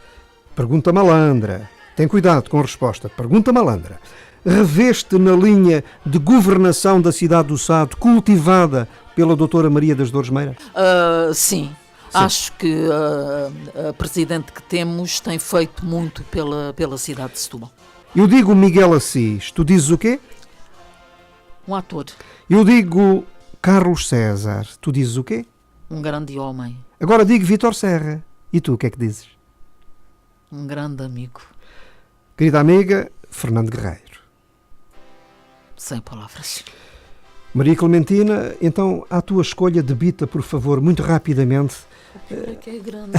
pergunta malandra, tem cuidado com a resposta, pergunta malandra, reveste na linha de governação da cidade do Sado, cultivada pela doutora Maria das Dores Meira? Sim. Acho que a presidente que temos tem feito muito pela cidade de Setúbal. Eu digo Miguel Assis, tu dizes o quê? Um ator. Eu digo Carlos César, tu dizes o quê? Um grande homem. Agora digo Vítor Serra, e tu o que é que dizes? Um grande amigo. Querida amiga, Fernando Guerreiro. Sem palavras. Maria Clementina, então, à tua escolha, debita, por favor, muito rapidamente. Que é grande.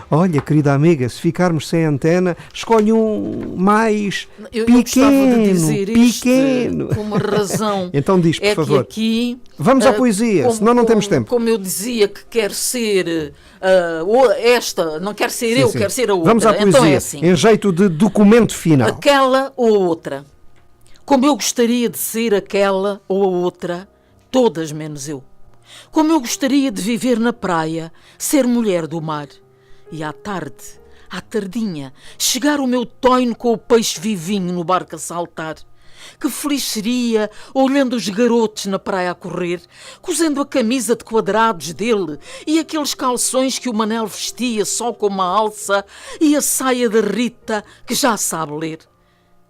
Olha, querida amiga, se ficarmos sem antena, escolhe um mais eu pequeno. Gostava de dizer pequeno. Isto por uma razão. Então diz, por favor. Que aqui, vamos à poesia, senão não temos tempo. Como eu dizia que quer ser esta, não quer ser eu, sim. quer ser a outra. Vamos à poesia, então é assim, em jeito de documento final. aquela ou outra. Como eu gostaria de ser aquela ou a outra, todas menos eu. Como eu gostaria de viver na praia, ser mulher do mar. E à tarde, à tardinha, chegar o meu toino com o peixe vivinho no barco a saltar. Que feliz seria, olhando os garotos na praia a correr, cozendo a camisa de quadrados dele e aqueles calções que o Manel vestia só com uma alça e a saia da Rita que já sabe ler.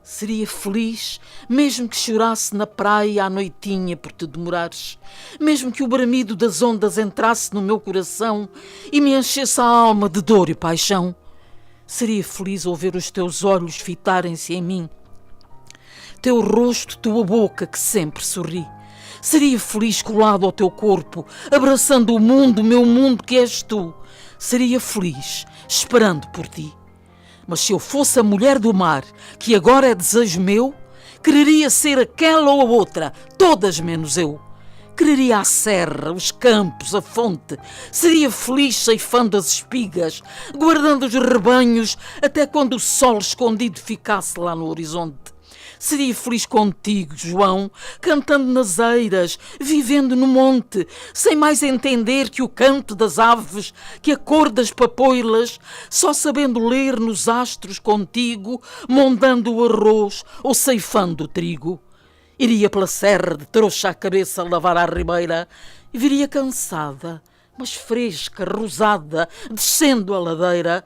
Seria feliz, mesmo que chorasse na praia à noitinha por te demorares, mesmo que o bramido das ondas entrasse no meu coração e me enchesse a alma de dor e paixão. Seria feliz ao ver os teus olhos fitarem-se em mim, teu rosto, tua boca que sempre sorri. Seria feliz colado ao teu corpo, abraçando o mundo, meu mundo que és tu. Seria feliz, esperando por ti. Mas se eu fosse a mulher do mar, que agora é desejo meu, quereria ser aquela ou a outra, todas menos eu. Quereria a serra, os campos, a fonte. Seria feliz ceifando as espigas, guardando os rebanhos, até quando o sol escondido ficasse lá no horizonte. Seria feliz contigo, João, cantando nas eiras, vivendo no monte, sem mais entender que o canto das aves, que a cor das papoilas, só sabendo ler nos astros contigo, mondando o arroz ou ceifando o trigo. Iria pela serra de trouxa à cabeça lavar à ribeira e viria cansada, mas fresca, rosada, descendo a ladeira.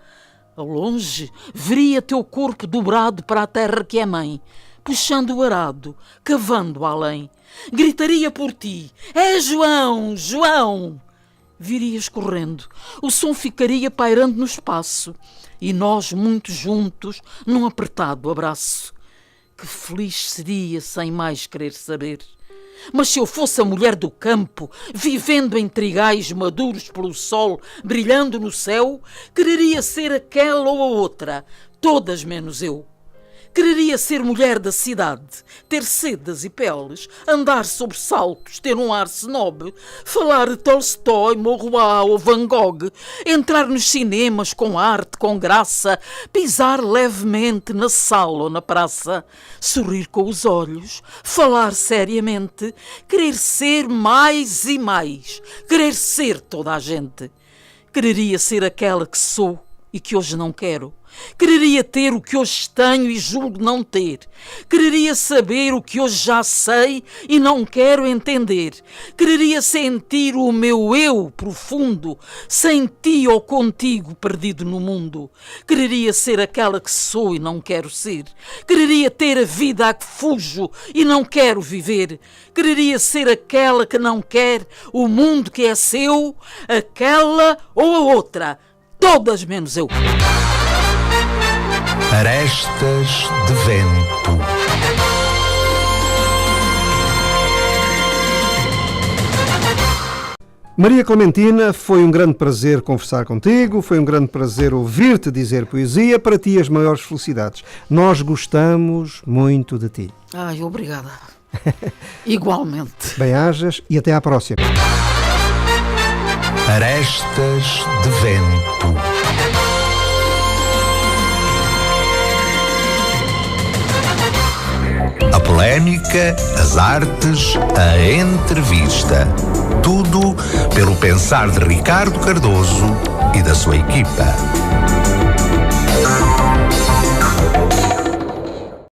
Ao longe, veria teu corpo dobrado para a terra que é mãe, puxando o arado, cavando além. Gritaria por ti: é João, João! virias correndo, o som ficaria pairando no espaço e nós muito juntos num apertado abraço. Que feliz seria sem mais querer saber. Mas se eu fosse a mulher do campo, vivendo em trigais maduros pelo sol, brilhando no céu, quereria ser aquela ou a outra, todas menos eu. Quereria ser mulher da cidade, ter sedas e peles, andar sobre saltos, ter um ar snob, falar de Tolstói, Maurois ou Van Gogh, entrar nos cinemas com arte, com graça, pisar levemente na sala ou na praça, sorrir com os olhos, falar seriamente, querer ser mais e mais, querer ser toda a gente. Quereria ser aquela que sou e que hoje não quero. Quereria ter o que hoje tenho e julgo não ter. Quereria saber o que hoje já sei e não quero entender. Quereria sentir o meu eu profundo, sem ti ou contigo perdido no mundo. Quereria ser aquela que sou e não quero ser. Quereria ter a vida a que fujo e não quero viver. Quereria ser aquela que não quer o mundo que é seu, aquela ou a outra, todas menos eu. Arestas de vento. Maria Clementina, foi um grande prazer conversar contigo, foi um grande prazer ouvir-te dizer poesia. Para ti as maiores felicidades. Nós gostamos muito de ti. Ai, obrigada. Igualmente. Bem-ajas e até à próxima. Arestas de vento. A polémica, as artes, a entrevista. Tudo pelo pensar de Ricardo Cardoso e da sua equipa.